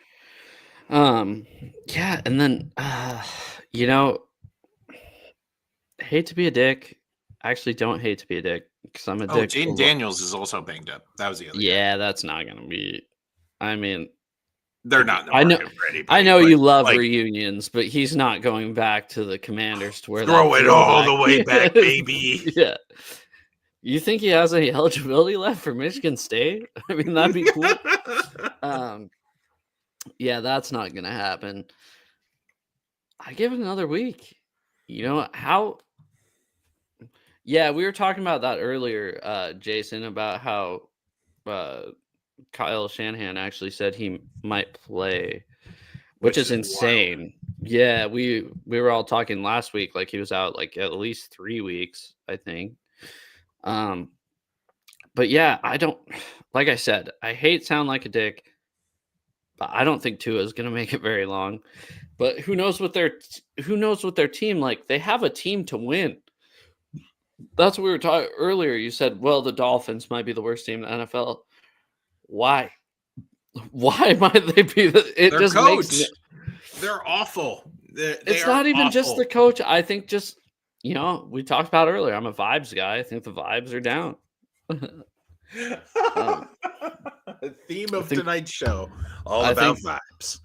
A: Yeah, and then hate to be a dick. I actually don't hate to be a dick because I'm a dick.
B: Jaden Daniels is also banged up. That was the other
A: guy. That's not gonna be. I mean,
B: they're not. I
A: know you love reunions, but he's not going back to the Commanders to where
B: throw it all the way back, baby.
A: Yeah. You think he has any eligibility left for Michigan State? I mean, that'd be cool. Yeah, that's not gonna happen. I give it another week. You know how? Yeah, we were talking about that earlier, Jason, about how Kyle Shanahan actually said he might play, which is insane. Wild. Yeah, we were all talking last week like he was out like at least 3 weeks, I think. But yeah, I don't, like I said, I hate sound like a dick, but I don't think Tua is going to make it very long. But who knows what their team, like, they have a team to win. That's what we were talking earlier. You said, well, the Dolphins might be the worst team in the NFL. Why? Why might they be
B: it just coach. They're awful.
A: It's not even awful. Just the coach. I think just, we talked about earlier. I'm a vibes guy. I think the vibes are down.
B: Theme of tonight's show, all about vibes.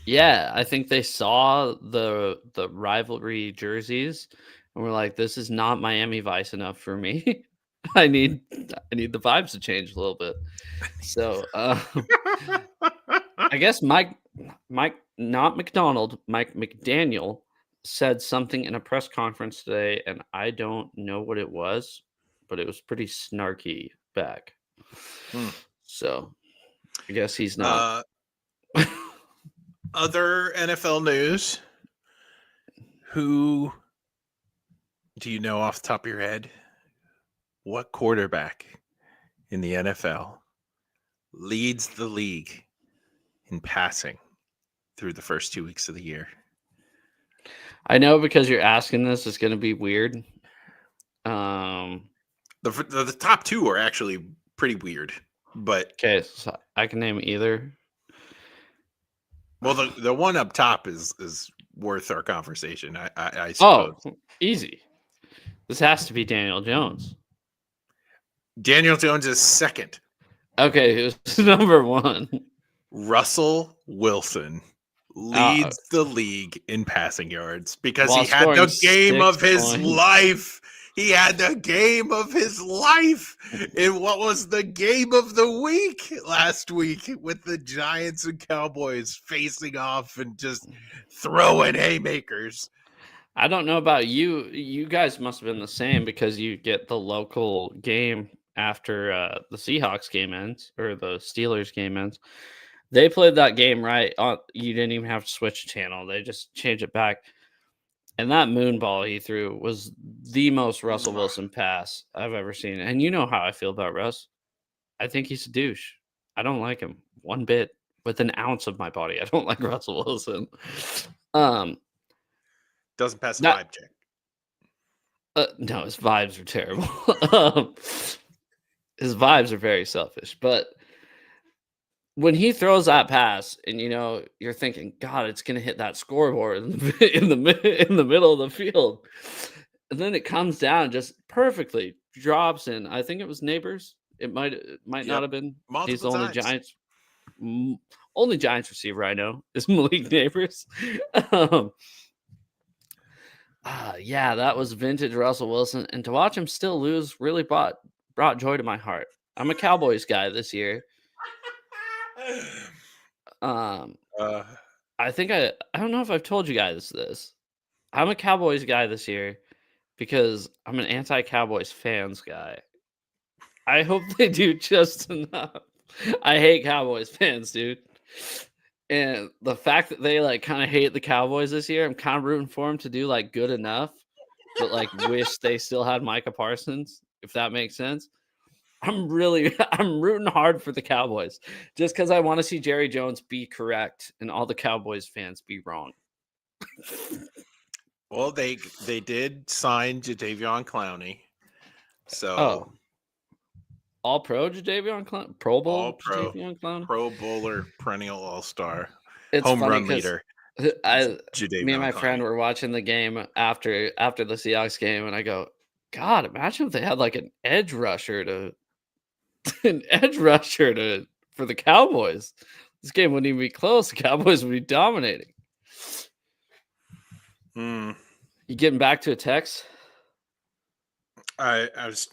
A: Yeah, I think they saw the rivalry jerseys and we're like, this is not Miami Vice enough for me. I need the vibes to change a little bit. So I guess Mike, not McDonald, Mike McDaniel said something in a press conference today, and I don't know what it was, but it was pretty snarky back. So I guess he's not.
B: Other NFL news. Who do you know off the top of your head? What quarterback in the NFL leads the league in passing through the first 2 weeks of the year?
A: I know because you're asking this, it's going to be weird.
B: The top two are actually pretty weird, but
A: okay, so I can name either.
B: Well, the one up top is worth our conversation. I suppose.
A: Oh, easy. This has to be Daniel Jones.
B: Daniel Jones is second.
A: Okay, who's number one?
B: Russell Wilson leads the league in passing yards because he had the game of his life. He had the game of his life in what was the game of the week last week with the Giants and Cowboys facing off and just throwing haymakers.
A: I don't know about you. You guys must have been the same because you get the local game after the Seahawks game ends or the Steelers game ends. They played that game right. You didn't even have to switch channel. They just changed it back. And that moon ball he threw was the most Russell Wilson pass I've ever seen. And you know how I feel about Russ. I think he's a douche. I don't like him one bit with an ounce of my body. I don't like Russell Wilson.
B: Doesn't pass the vibe check.
A: No, his vibes are terrible. His vibes are very selfish. But when he throws that pass and, you're thinking, God, it's going to hit that scoreboard in the middle of the field. And then it comes down just perfectly, drops in. I think it was Neighbors. It might not have been.
B: Multiple
A: He's the only
B: times.
A: Giants receiver I know is Malik Neighbors. Yeah, that was vintage Russell Wilson. And to watch him still lose really brought joy to my heart. I'm a Cowboys guy this year. I think I don't know if I've told you guys this. I'm a Cowboys guy this year because I'm an anti-Cowboys fans guy. I hope they do just enough. I hate Cowboys fans, dude. And the fact that they kind of hate the Cowboys this year, I'm kind of rooting for them to do good enough, but wish they still had Micah Parsons, if that makes sense. I'm rooting hard for the Cowboys just because I want to see Jerry Jones be correct and all the Cowboys fans be wrong.
B: Well, they did sign Jadeveon Clowney. So
A: all pro Jadeveon Clowney? Pro Bowl
B: all pro
A: Jadeveon Clowney?
B: Pro Bowler, perennial all-star,
A: it's
B: home run leader.
A: Me and my friend were watching the game after the Seahawks game, and I go, God, imagine if they had an edge rusher for the Cowboys. This game wouldn't even be close. The Cowboys would be dominating. You getting back to a text?
B: I was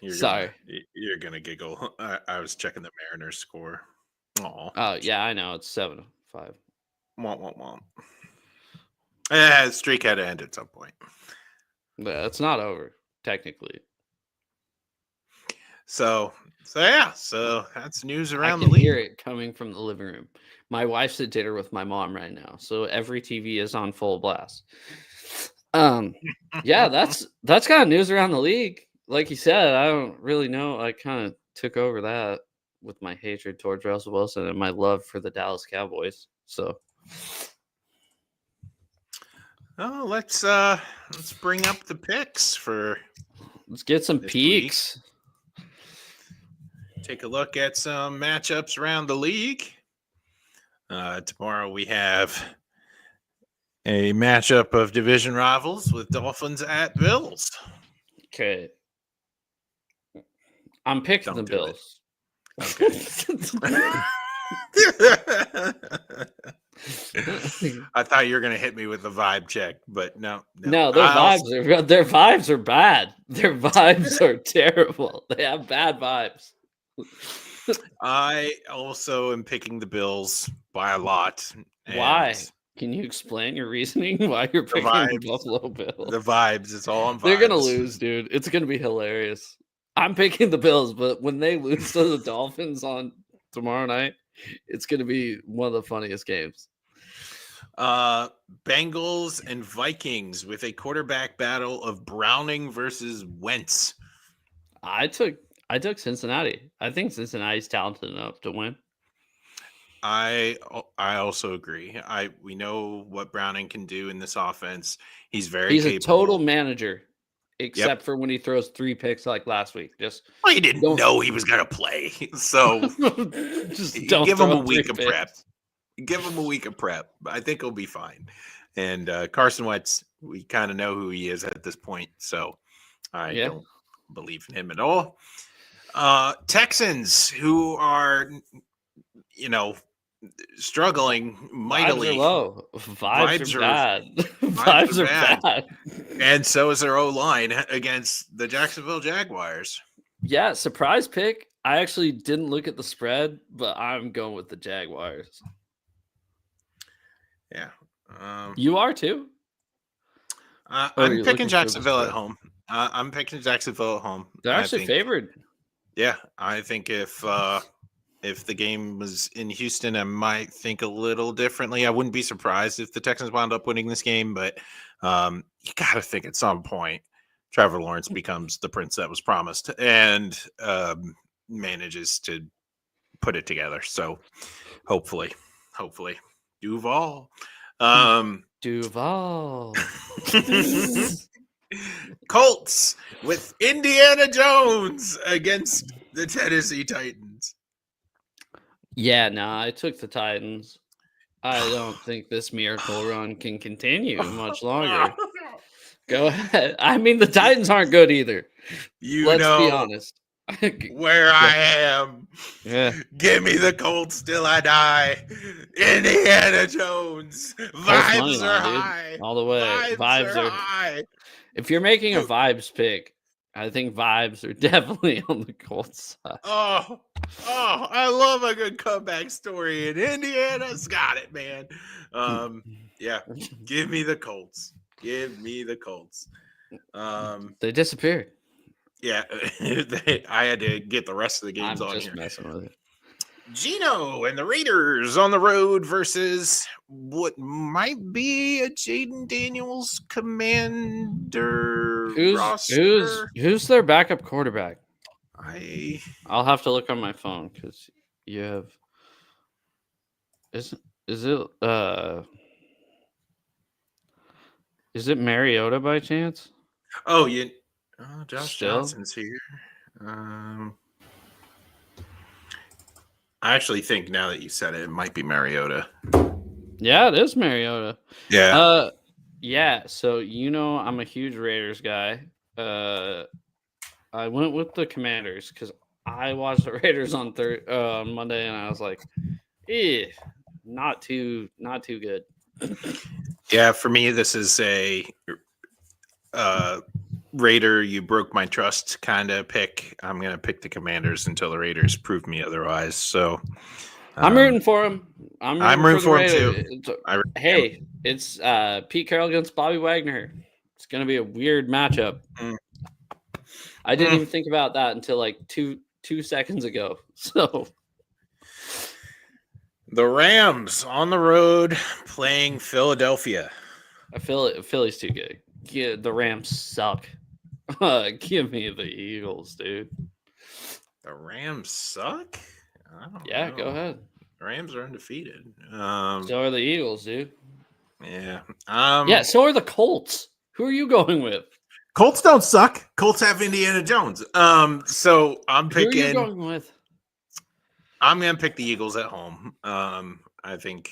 A: Sorry.
B: You're gonna giggle. I was checking the Mariners score. Oh,
A: yeah, I know. It's 7-5.
B: womp womp womp. Streak had to end at some point.
A: Yeah, it's not over, technically.
B: So that's news around
A: I
B: the
A: can hear
B: league.
A: it coming from the living room. My wife's at dinner with my mom right now, so every TV is on full blast. Yeah, that's kind of news around the league. Like you said, I don't really know. I kind of took over that with my hatred towards Russell Wilson and my love for the Dallas Cowboys. So,
B: oh, let's bring up the picks for.
A: Let's get some
B: this
A: peaks.
B: Week. Take a look at some matchups around the league. Tomorrow we have a matchup of division rivals with Dolphins at Bills.
A: Okay. I'm picking the Bills.
B: Okay. I thought you were going to hit me with a vibe check, but no.
A: No, their vibes are bad. Their vibes are terrible. They have bad vibes.
B: I also am picking the Bills by a lot.
A: Why? Can you explain your reasoning why you're picking the Buffalo Bills?
B: The vibes. It's all on vibes.
A: They're going to lose, dude. It's going to be hilarious. I'm picking the Bills, but when they lose to the Dolphins on tomorrow night, it's going to be one of the funniest games.
B: Bengals and Vikings with a quarterback battle of Browning versus Wentz.
A: I took Cincinnati. I think Cincinnati's talented enough to win.
B: I also agree. We know what Browning can do in this offense. He's capable.
A: A total manager, except for when he throws 3 picks like last week.
B: He didn't know he was going to play, so
A: just
B: give him a week of prep. Give him a week of prep. I think he'll be fine. And Carson Wentz, we kind of know who he is at this point, so I don't believe in him at all. Texans, who are, struggling mightily.
A: Vibes are low. Vibes are bad. Vibes are bad.
B: And so is their O-line against the Jacksonville Jaguars.
A: Yeah, surprise pick. I actually didn't look at the spread, but I'm going with the Jaguars.
B: Yeah.
A: You are too?
B: I'm picking Jacksonville at home. I'm picking Jacksonville at home.
A: They're actually favored.
B: Yeah, I think if the game was in Houston, I might think a little differently. I wouldn't be surprised if the Texans wound up winning this game, but you got to think at some point Trevor Lawrence becomes the prince that was promised and manages to put it together. So hopefully. Duval. Colts with Indiana Jones against the Tennessee Titans.
A: Yeah, I took the Titans. I don't think this miracle run can continue much longer. Go ahead. I mean, the Titans aren't good either. Let's be honest.
B: Where I am.
A: Yeah.
B: Give me the Colts till I die. Indiana Jones. Vibes are high.
A: All the way. Vibes are
B: high.
A: If you're making a vibes pick, I think vibes are definitely on the Colts side.
B: Oh, I love a good comeback story, and Indiana's got it, man. Yeah, give me the Colts.
A: They disappeared.
B: Yeah, I had to get the rest of the games on here.
A: I'm just messing with it.
B: Gino and the Raiders on the road versus what might be a Jaden Daniels commander roster.
A: Who's their backup quarterback?
B: I'll
A: have to look on my phone because you have. Is it Mariota by chance?
B: Josh Johnson's here. I actually think now that you said it, it might be Mariota.
A: Yeah, it is Mariota.
B: Yeah.
A: Yeah. So I'm a huge Raiders guy. I went with the Commanders because I watched the Raiders on Monday, and I was like, not too good.
B: Yeah, for me, this is a Raider, you broke my trust kind of pick. I'm going to pick the Commanders until the Raiders prove me otherwise. So
A: I'm rooting for him. I'm rooting for the
B: him too.
A: Hey, it's Pete Carroll against Bobby Wagner. It's going to be a weird matchup. I didn't even think about that until like two seconds ago. So
B: the Rams on the road playing Philadelphia.
A: I feel it. Philly's too good. Yeah, the Rams suck. Give me the Eagles, dude.
B: The Rams suck? I don't know.
A: Go ahead.
B: The Rams are undefeated.
A: So are the Eagles, dude.
B: Yeah.
A: So are the Colts. Who are you going with?
B: Colts don't suck. Colts have Indiana Jones. So I'm picking.
A: Who are you going with?
B: I'm going to pick the Eagles at home. I think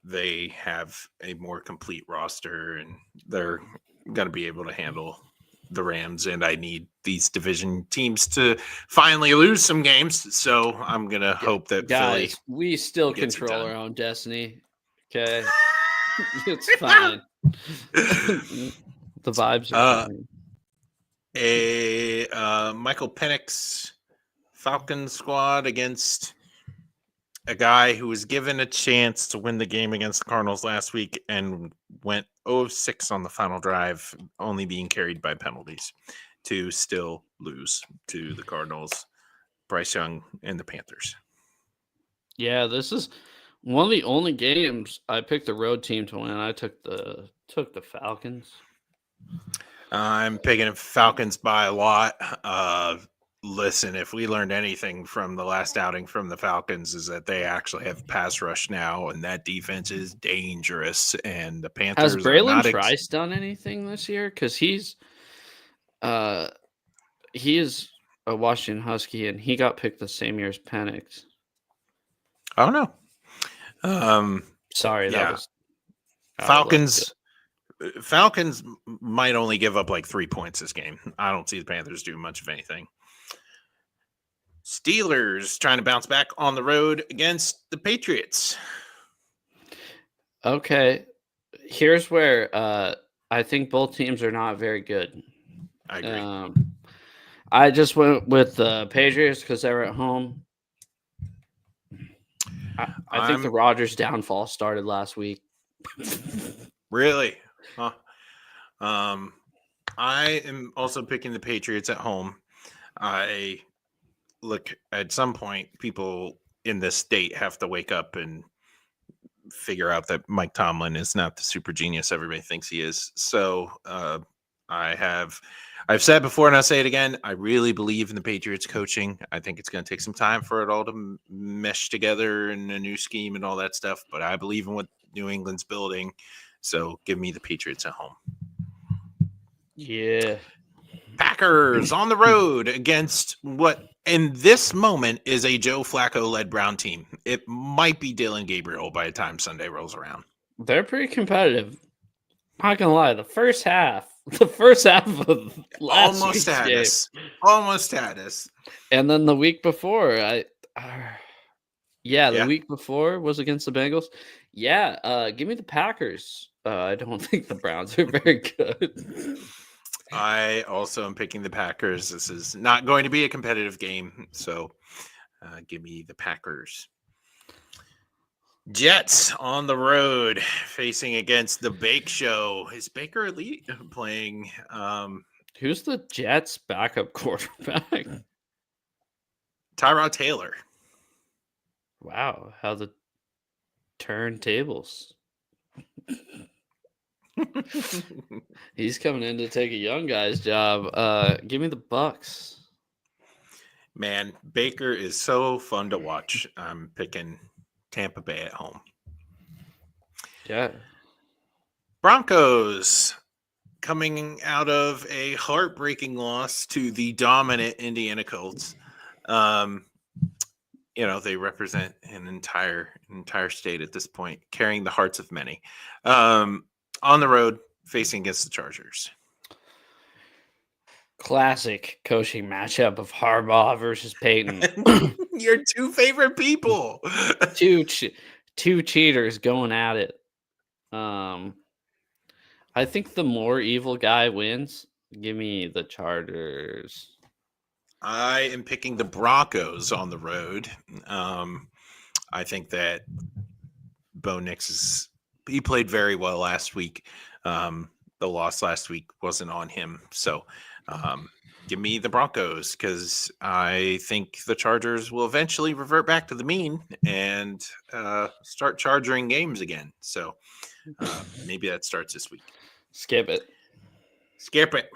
B: they have a more complete roster, and they're going to be able to handle the Rams. And I need these division teams to finally lose some games. So I'm going to hope that
A: guys,
B: Philly
A: we still control our own destiny. Okay. It's fine. The vibes are fine.
B: Michael Penix Falcons squad against a guy who was given a chance to win the game against the Cardinals last week and went 0-6 on the final drive, only being carried by penalties to still lose to the Cardinals, Bryce Young, and the Panthers.
A: Yeah, this is one of the only games I picked the road team to win. I took the Falcons.
B: I'm picking Falcons by a lot. Listen, if we learned anything from the last outing from the Falcons is that they actually have pass rush now, and that defense is dangerous. And the Panthers
A: has Braylon Trice done anything this year? Because he is a Washington Husky, and he got picked the same year as Penix.
B: I don't know.
A: Sorry, that was
B: Falcons. Falcons might only give up like 3 points this game. I don't see the Panthers do much of anything. Steelers trying to bounce back on the road against the Patriots.
A: Okay. Here's where I think both teams are not very good.
B: I agree.
A: I just went with the Patriots because they were at home. I think the Rodgers downfall started last week.
B: Really? Huh. I am also picking the Patriots at home. Look, at some point, people in this state have to wake up and figure out that Mike Tomlin is not the super genius everybody thinks he is. So I've said before, and I'll say it again, I really believe in the Patriots coaching. I think it's going to take some time for it all to mesh together in a new scheme and all that stuff. But I believe in what New England's building. So give me the Patriots at home.
A: Yeah.
B: Packers on the road against what in this moment is a Joe Flacco-led Brown team. It might be Dylan Gabriel by the time Sunday rolls around.
A: They're pretty competitive. Not gonna lie, the first half of last
B: almost had us. And
A: then the week before, the week before was against the Bengals. Yeah, give me the Packers. I don't think the Browns are very good.
B: I also am picking the Packers. This is not going to be a competitive game, so give me the Packers. Jets on the road facing against the Bake Show. Is Baker Elite playing?
A: Who's the Jets backup quarterback?
B: Tyrod Taylor.
A: Wow, how the turntables. He's coming in to take a young guy's job. Give me the Bucks.
B: Man, Baker is so fun to watch. I'm picking Tampa Bay at home.
A: Yeah.
B: Broncos coming out of a heartbreaking loss to the dominant Indiana Colts. They represent an entire state at this point, carrying the hearts of many. On the road, facing against the Chargers.
A: Classic coaching matchup of Harbaugh versus Peyton.
B: Your two favorite people.
A: two cheaters going at it. I think the more evil guy wins. Give me the Chargers.
B: I am picking the Broncos on the road. I think that Bo Nix he played very well last week. The loss last week wasn't on him. So give me the Broncos because I think the Chargers will eventually revert back to the mean and start charging games again. So maybe that starts this week.
A: Skip it.
B: Skip it.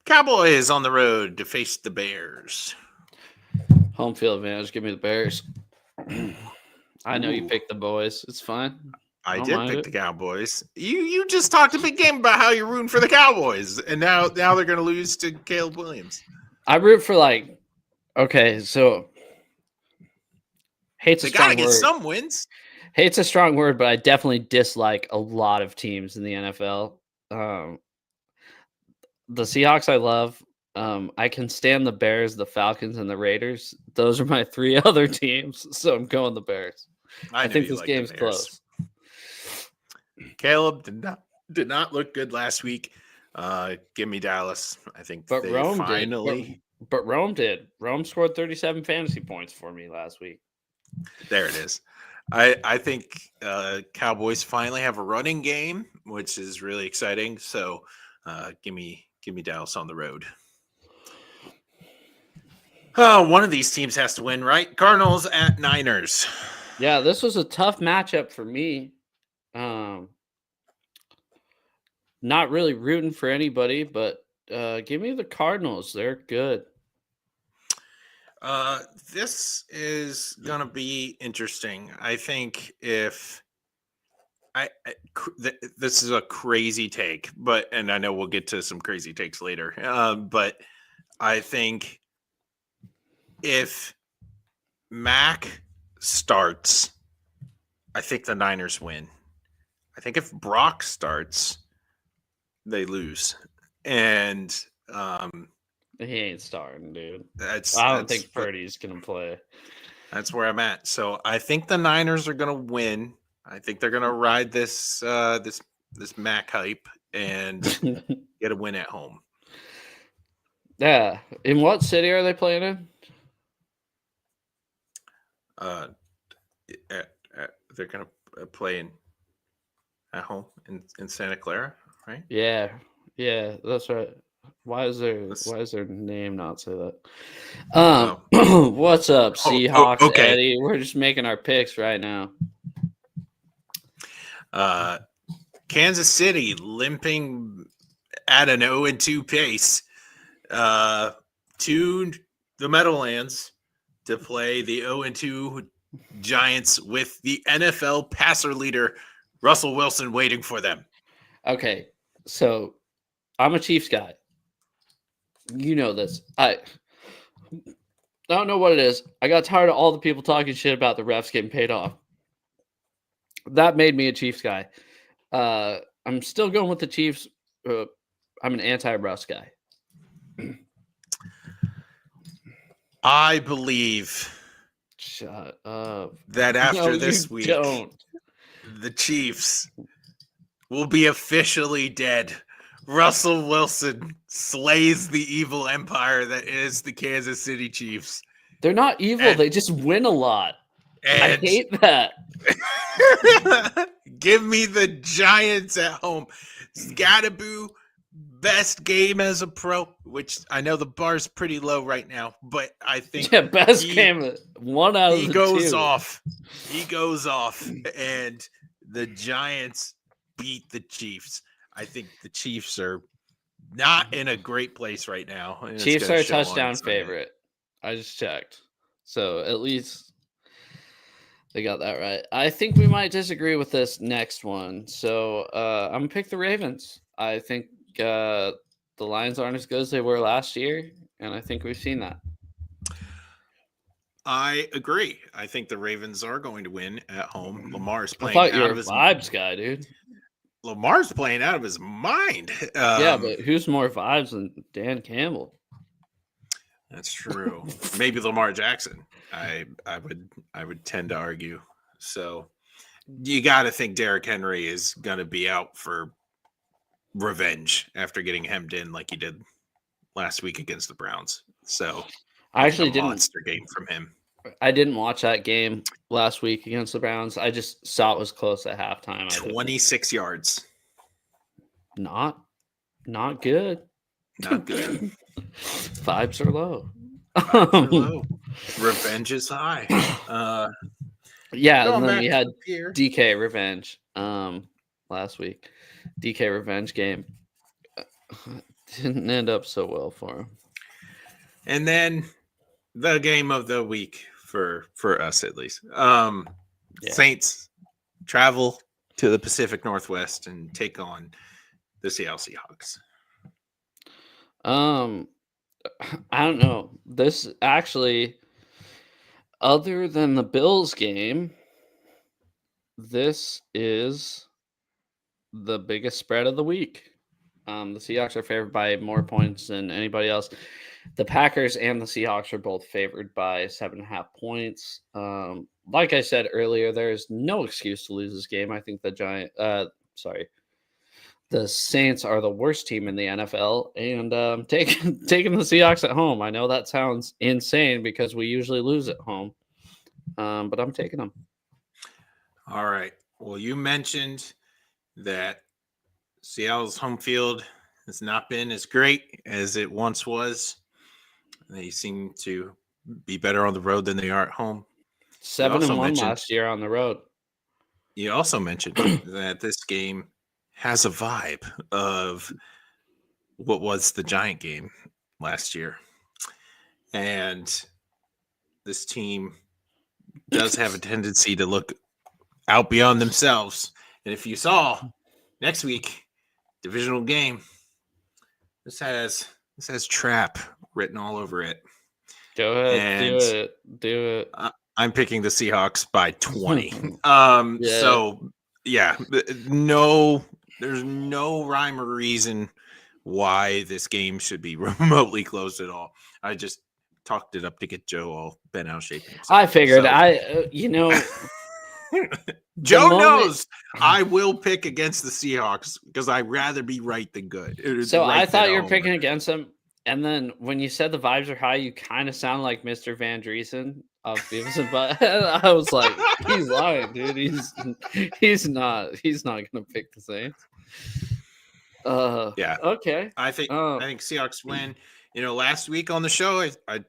B: Cowboys on the road to face the Bears.
A: Home field advantage. Give me the Bears. I know you picked the boys. It's fine.
B: I did pick the Cowboys. You just talked a big game about how you're rooting for the Cowboys, and now they're going to lose to Caleb Williams.
A: I root for okay, so hate's a strong word. They got to get
B: some wins.
A: Hate's a strong word, but I definitely dislike a lot of teams in the NFL. The Seahawks I love. I can stand the Bears, the Falcons, and the Raiders. Those are my 3 other teams, so I'm going the Bears. I think this game's close.
B: Caleb did not look good last week. Give me Dallas. I think
A: but Rome finally. But Rome did. Rome scored 37 fantasy points for me last week.
B: There it is. I think Cowboys finally have a running game, which is really exciting. So give me Dallas on the road. Oh, one of these teams has to win, right? Cardinals at Niners.
A: Yeah, this was a tough matchup for me. Not really rooting for anybody, but give me the Cardinals. They're good.
B: This is going to be interesting. I think if this is a crazy take, and I know we'll get to some crazy takes later. But I think if Mac starts, I think the Niners win. I think if Brock starts, they lose. And
A: he ain't starting, dude. I don't think Purdy's gonna play.
B: That's where I'm at. So I think the Niners are gonna win. I think they're gonna ride this Mac hype and get a win at home.
A: Yeah. In what city are they playing in?
B: They're gonna play at home in Santa Clara, right?
A: Yeah, that's right. Why is their name not say that? What's up, Seahawks, okay. Eddie? We're just making our picks right now.
B: Kansas City limping at an 0-2 pace to the Meadowlands to play the 0-2 Giants with the NFL passer leader Russell Wilson waiting for them.
A: Okay, so I'm a Chiefs guy. You know this. I don't know what it is. I got tired of all the people talking shit about the refs getting paid off. That made me a Chiefs guy. I'm still going with the Chiefs. I'm an anti-Russ guy.
B: I believe
A: Shut up.
B: That after this week, the Chiefs will be officially dead. Russell Wilson slays the evil empire that is the Kansas City Chiefs.
A: They're not evil. They just win a lot. I hate that.
B: Give me the Giants at home. Scatterboo, best game as a pro, which I know the bar's pretty low right now, but I think
A: best game, 1 out of the 2.
B: He goes off, and the Giants beat the Chiefs. I think the Chiefs are not in a great place right now.
A: Chiefs are a touchdown favorite. I just checked. So at least they got that right. I think we might disagree with this next one. So I'm going to pick the Ravens. I think the Lions aren't as good as they were last year, and I think we've seen that.
B: I agree. I think the Ravens are going to win at home. Lamar's playing
A: out of his vibes guy, dude.
B: Lamar's playing out of his mind.
A: Yeah, but who's more vibes than Dan Campbell?
B: That's true. Maybe Lamar Jackson. I would tend to argue. So you got to think Derrick Henry is going to be out for revenge after getting hemmed in like he did last week against the Browns. So
A: I actually
B: a
A: didn't.
B: monster game from him.
A: I didn't watch that game last week against the Browns. I just saw it was close at halftime.
B: 26 yards.
A: Not good.
B: Not good.
A: Vibes are low.
B: Vibes are low. Revenge is high.
A: Yeah, and then we had DK revenge last week. DK revenge game. Didn't end up so well for him.
B: And then the game of the week for us, at least. Saints travel to the Pacific Northwest and take on the Seattle Seahawks.
A: I don't know. This actually, other than the Bills game, this is the biggest spread of the week. The Seahawks are favored by more points than anybody else. The Packers and the Seahawks are both favored by 7.5 points. Like I said earlier, there's no excuse to lose this game. I think the Saints are the worst team in the NFL, and taking the Seahawks at home. I know that sounds insane because we usually lose at home, but I'm taking them.
B: All right. Well, you mentioned that Seattle's home field has not been as great as it once was. They seem to be better on the road than they are at home.
A: 7-1 last year on the road.
B: You also mentioned that this game has a vibe of what was the Giant game last year. And this team does have a tendency to look out beyond themselves. And if you saw next week, divisional game, this has trap written all over it.
A: Go ahead, and do it.
B: I'm picking the Seahawks by 20. So yeah, there's no rhyme or reason why this game should be remotely closed at all. I just talked it up to get Joe all bent out of shape.
A: I figured
B: Joe knows I will pick against the Seahawks because I'd rather be right than good.
A: So I thought you were picking against them. And then when you said the vibes are high, you kind of sound like Mr. Van Driesen of Beavis and Butt. I was like, he's lying, dude. He's not gonna pick the Saints.
B: Yeah.
A: Okay.
B: I think Seahawks win. Last week on the show, I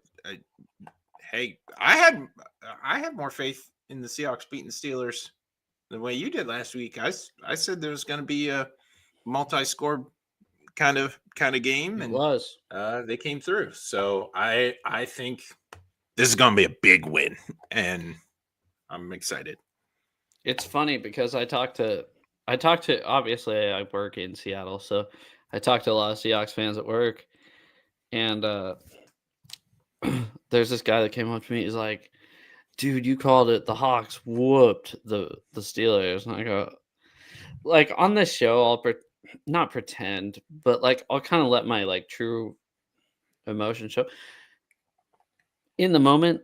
B: had more faith in the Seahawks beating the Steelers the way you did last week. I said there was going to be a multi-score kind of game, and they came through. So I think this is going to be a big win, and I'm excited.
A: It's funny because I talked to obviously I work in Seattle, so I talked to a lot of Seahawks fans at work, and there's this guy that came up to me. He's like, dude, you called it. The Hawks whooped the Steelers. And I go, like, on this show, I'll not pretend, but like I'll kind of let my like true emotion show in the moment.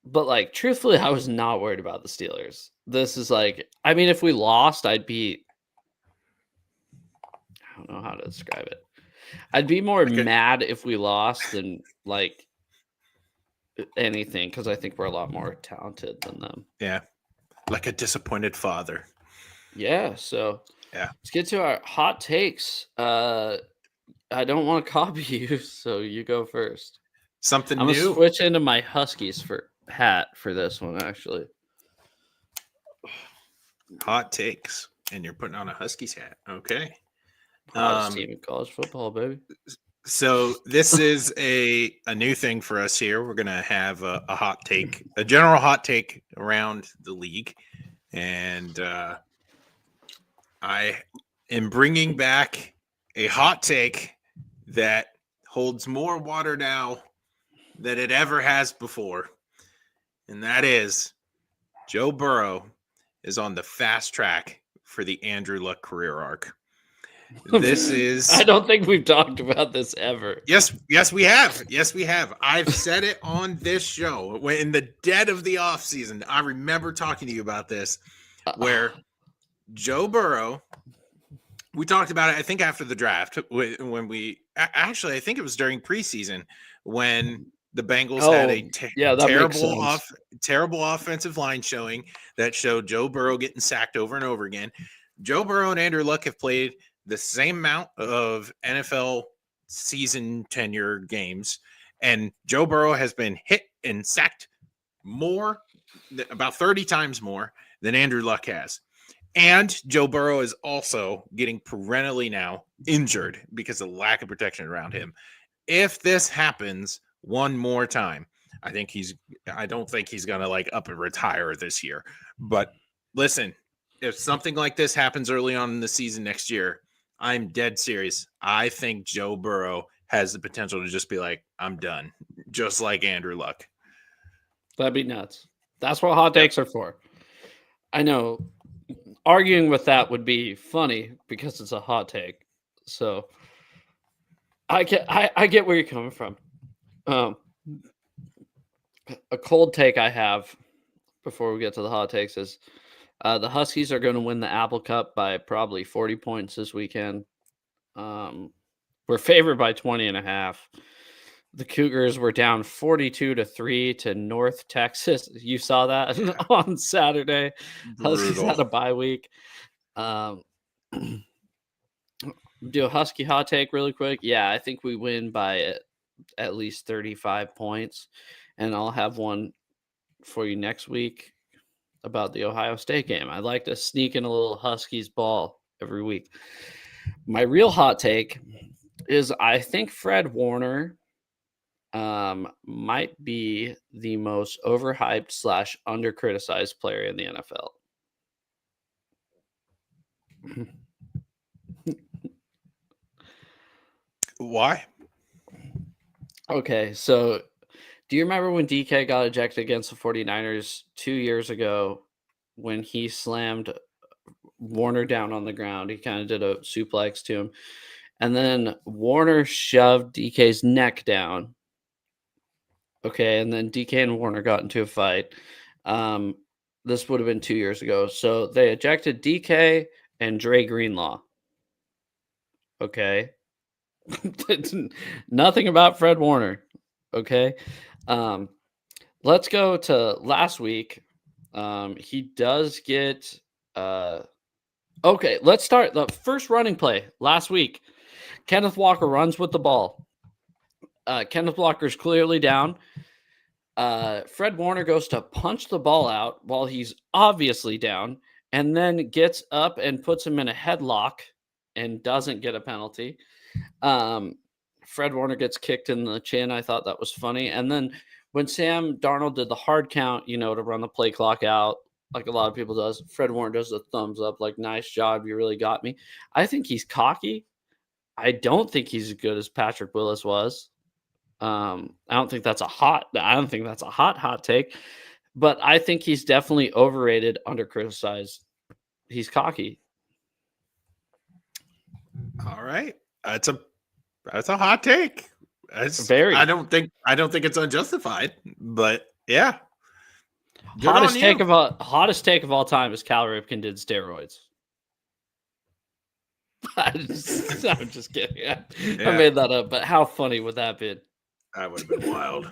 A: But like truthfully, I was not worried about the Steelers. This is like, I mean, if we lost, I don't know how to describe it. I'd be more mad if we lost than like anything, because I think we're a lot more talented than them.
B: Yeah, like a disappointed father.
A: Yeah, so
B: yeah,
A: let's get to our hot takes. I don't want to copy you, so you go first.
B: Something
A: I'm
B: new.
A: I'm gonna switch into my Huskies hat for this one, actually.
B: Hot takes, and you're putting on a Huskies hat. Okay.
A: Hottest team in college football, baby.
B: So this is a new thing for us here. We're going to have a hot take, a general hot take around the league. And I am bringing back a hot take that holds more water now than it ever has before. And that is Joe Burrow is on the fast track for the Andrew Luck career arc. This is.
A: I don't think we've talked about this ever.
B: Yes, we have. Yes, we have. I've said it on this show when in the dead of the offseason. I remember talking to you about this, where Joe Burrow We talked about it, I think, after the draft when I think it was during preseason when the Bengals had a
A: that makes sense.
B: terrible offensive line showing that showed Joe Burrow getting sacked over and over again. Joe Burrow and Andrew Luck have played the same amount of NFL season tenure games, and Joe Burrow has been hit and sacked more, about 30 times more than Andrew Luck has. And Joe Burrow is also getting perennially now injured because of lack of protection around him. If this happens one more time, I don't think he's going to like up and retire this year. But listen, if something like this happens early on in the season next year, I'm dead serious. I think Joe Burrow has the potential to just be like, I'm done, just like Andrew Luck.
A: That'd be nuts. That's what hot takes are for. I know arguing with that would be funny because it's a hot take. So I get where you're coming from. A cold take I have before we get to the hot takes is the Huskies are going to win the Apple Cup by probably 40 points this weekend. We're favored by 20.5. The Cougars were down 42-3 to North Texas. You saw that on Saturday.
B: Brutal.
A: Huskies had a bye week. Do a Husky hot take really quick. Yeah, I think we win by at least 35 points. And I'll have one for you next week about the Ohio State game. I like to sneak in a little Huskies ball every week. My real hot take is I think Fred Warner might be the most overhyped / under-criticized player in the NFL.
B: Why?
A: Okay, so do you remember when DK got ejected against the 49ers 2 years ago when he slammed Warner down on the ground? He kind of did a suplex to him. And then Warner shoved DK's neck down. Okay, and then DK and Warner got into a fight. This would have been 2 years ago. So they ejected DK and Dre Greenlaw. Okay. Nothing about Fred Warner. Okay. Let's go to last week. He does get okay, let's start the first running play last week. Kenneth Walker runs with the ball. Kenneth Walker's clearly down. Fred Warner goes to punch the ball out while he's obviously down, and then gets up and puts him in a headlock and doesn't get a penalty. Fred Warner gets kicked in the chin. I thought that was funny. And then when Sam Darnold did the hard count, to run the play clock out, like a lot of people does, Fred Warner does the thumbs up, like, nice job, you really got me. I think he's cocky. I don't think he's as good as Patrick Willis was. I don't think that's a hot take, but I think he's definitely overrated, under-criticized. He's cocky.
B: All right. That's a hot take. I don't think it's unjustified, but yeah.
A: Hottest take of all time is Cal Ripken did steroids. I'm just kidding. Yeah. I made that up, but how funny would that have been?
B: That would have been wild.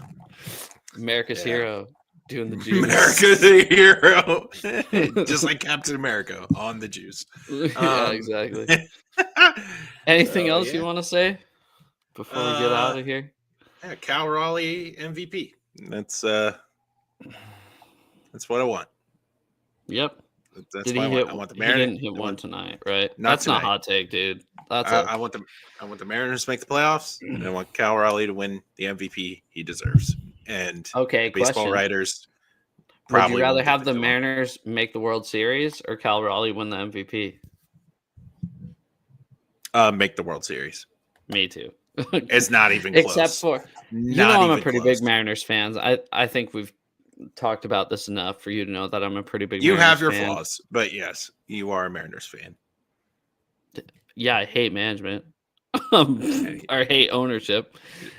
A: America's hero doing the juice.
B: America's a hero. Just like Captain America on the juice.
A: Yeah, exactly. Anything else you want to say before we get out of here?
B: Yeah, Cal Raleigh MVP. That's what I want.
A: Yep.
B: That's what I want. The Mariners.
A: He didn't hit one tonight, right?
B: That's
A: tonight. Not hot take, dude.
B: I want the Mariners to make the playoffs, and I want Cal Raleigh to win the MVP he deserves. And baseball writers.
A: Would you rather have the Mariners make the World Series or Cal Raleigh win the MVP?
B: Make the World Series.
A: Me too.
B: It's not even close.
A: Except for I'm a pretty big Mariners fan. I think we've talked about this enough for you to know that I'm a pretty big Mariners
B: have your
A: fan.
B: flaws, but yes, you are a Mariners fan.
A: Yeah, I hate management. Or hate ownership.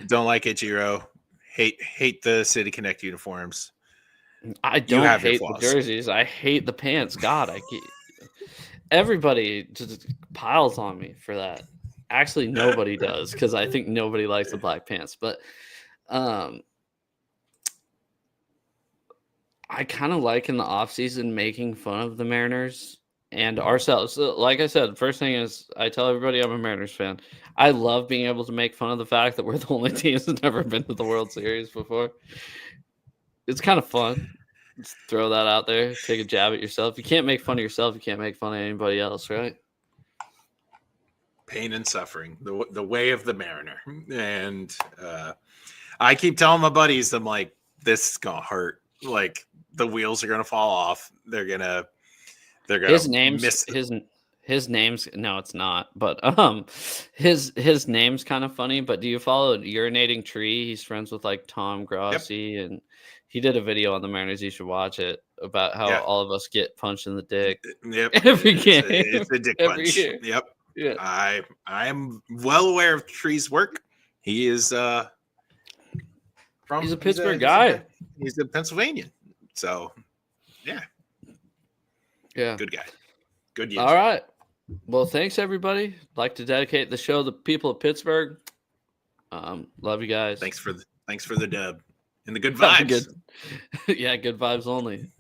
B: Don't like Ichiro. Hate the City Connect uniforms.
A: I don't hate the jerseys. I hate the pants. God, everybody just piles on me for that. Actually, nobody does because I think nobody likes the Black Pants. But I kind of like in the offseason making fun of the Mariners and ourselves. So, like I said, first thing is I tell everybody I'm a Mariners fan. I love being able to make fun of the fact that we're the only team that's never been to the World Series before. It's kind of fun. Just throw that out there. Take a jab at yourself. You can't make fun of yourself. You can't make fun of anybody else, right?
B: Pain and suffering, the way of the Mariner. And I keep telling my buddies, I'm like, this is gonna hurt. Like the wheels are gonna fall off. They're gonna
A: his name's
B: miss
A: his name's no, it's not. But his name's kind of funny. But do you follow Urinating Tree? He's friends with like Tom Grossi, and he did a video on the Mariners. You should watch it about how all of us get punched in the dick.
B: Yep,
A: every game.
B: It's a dick
A: every
B: punch.
A: year.
B: Yep.
A: Yeah.
B: I am well aware of Tree's work. He is
A: he's a Pittsburgh guy.
B: He's a Pennsylvanian. So yeah. Good guy. Good year.
A: All right. Well, thanks everybody. I'd like to dedicate the show to the people of Pittsburgh. Love you guys.
B: Thanks for the dub and the good vibes.
A: Yeah, good vibes only.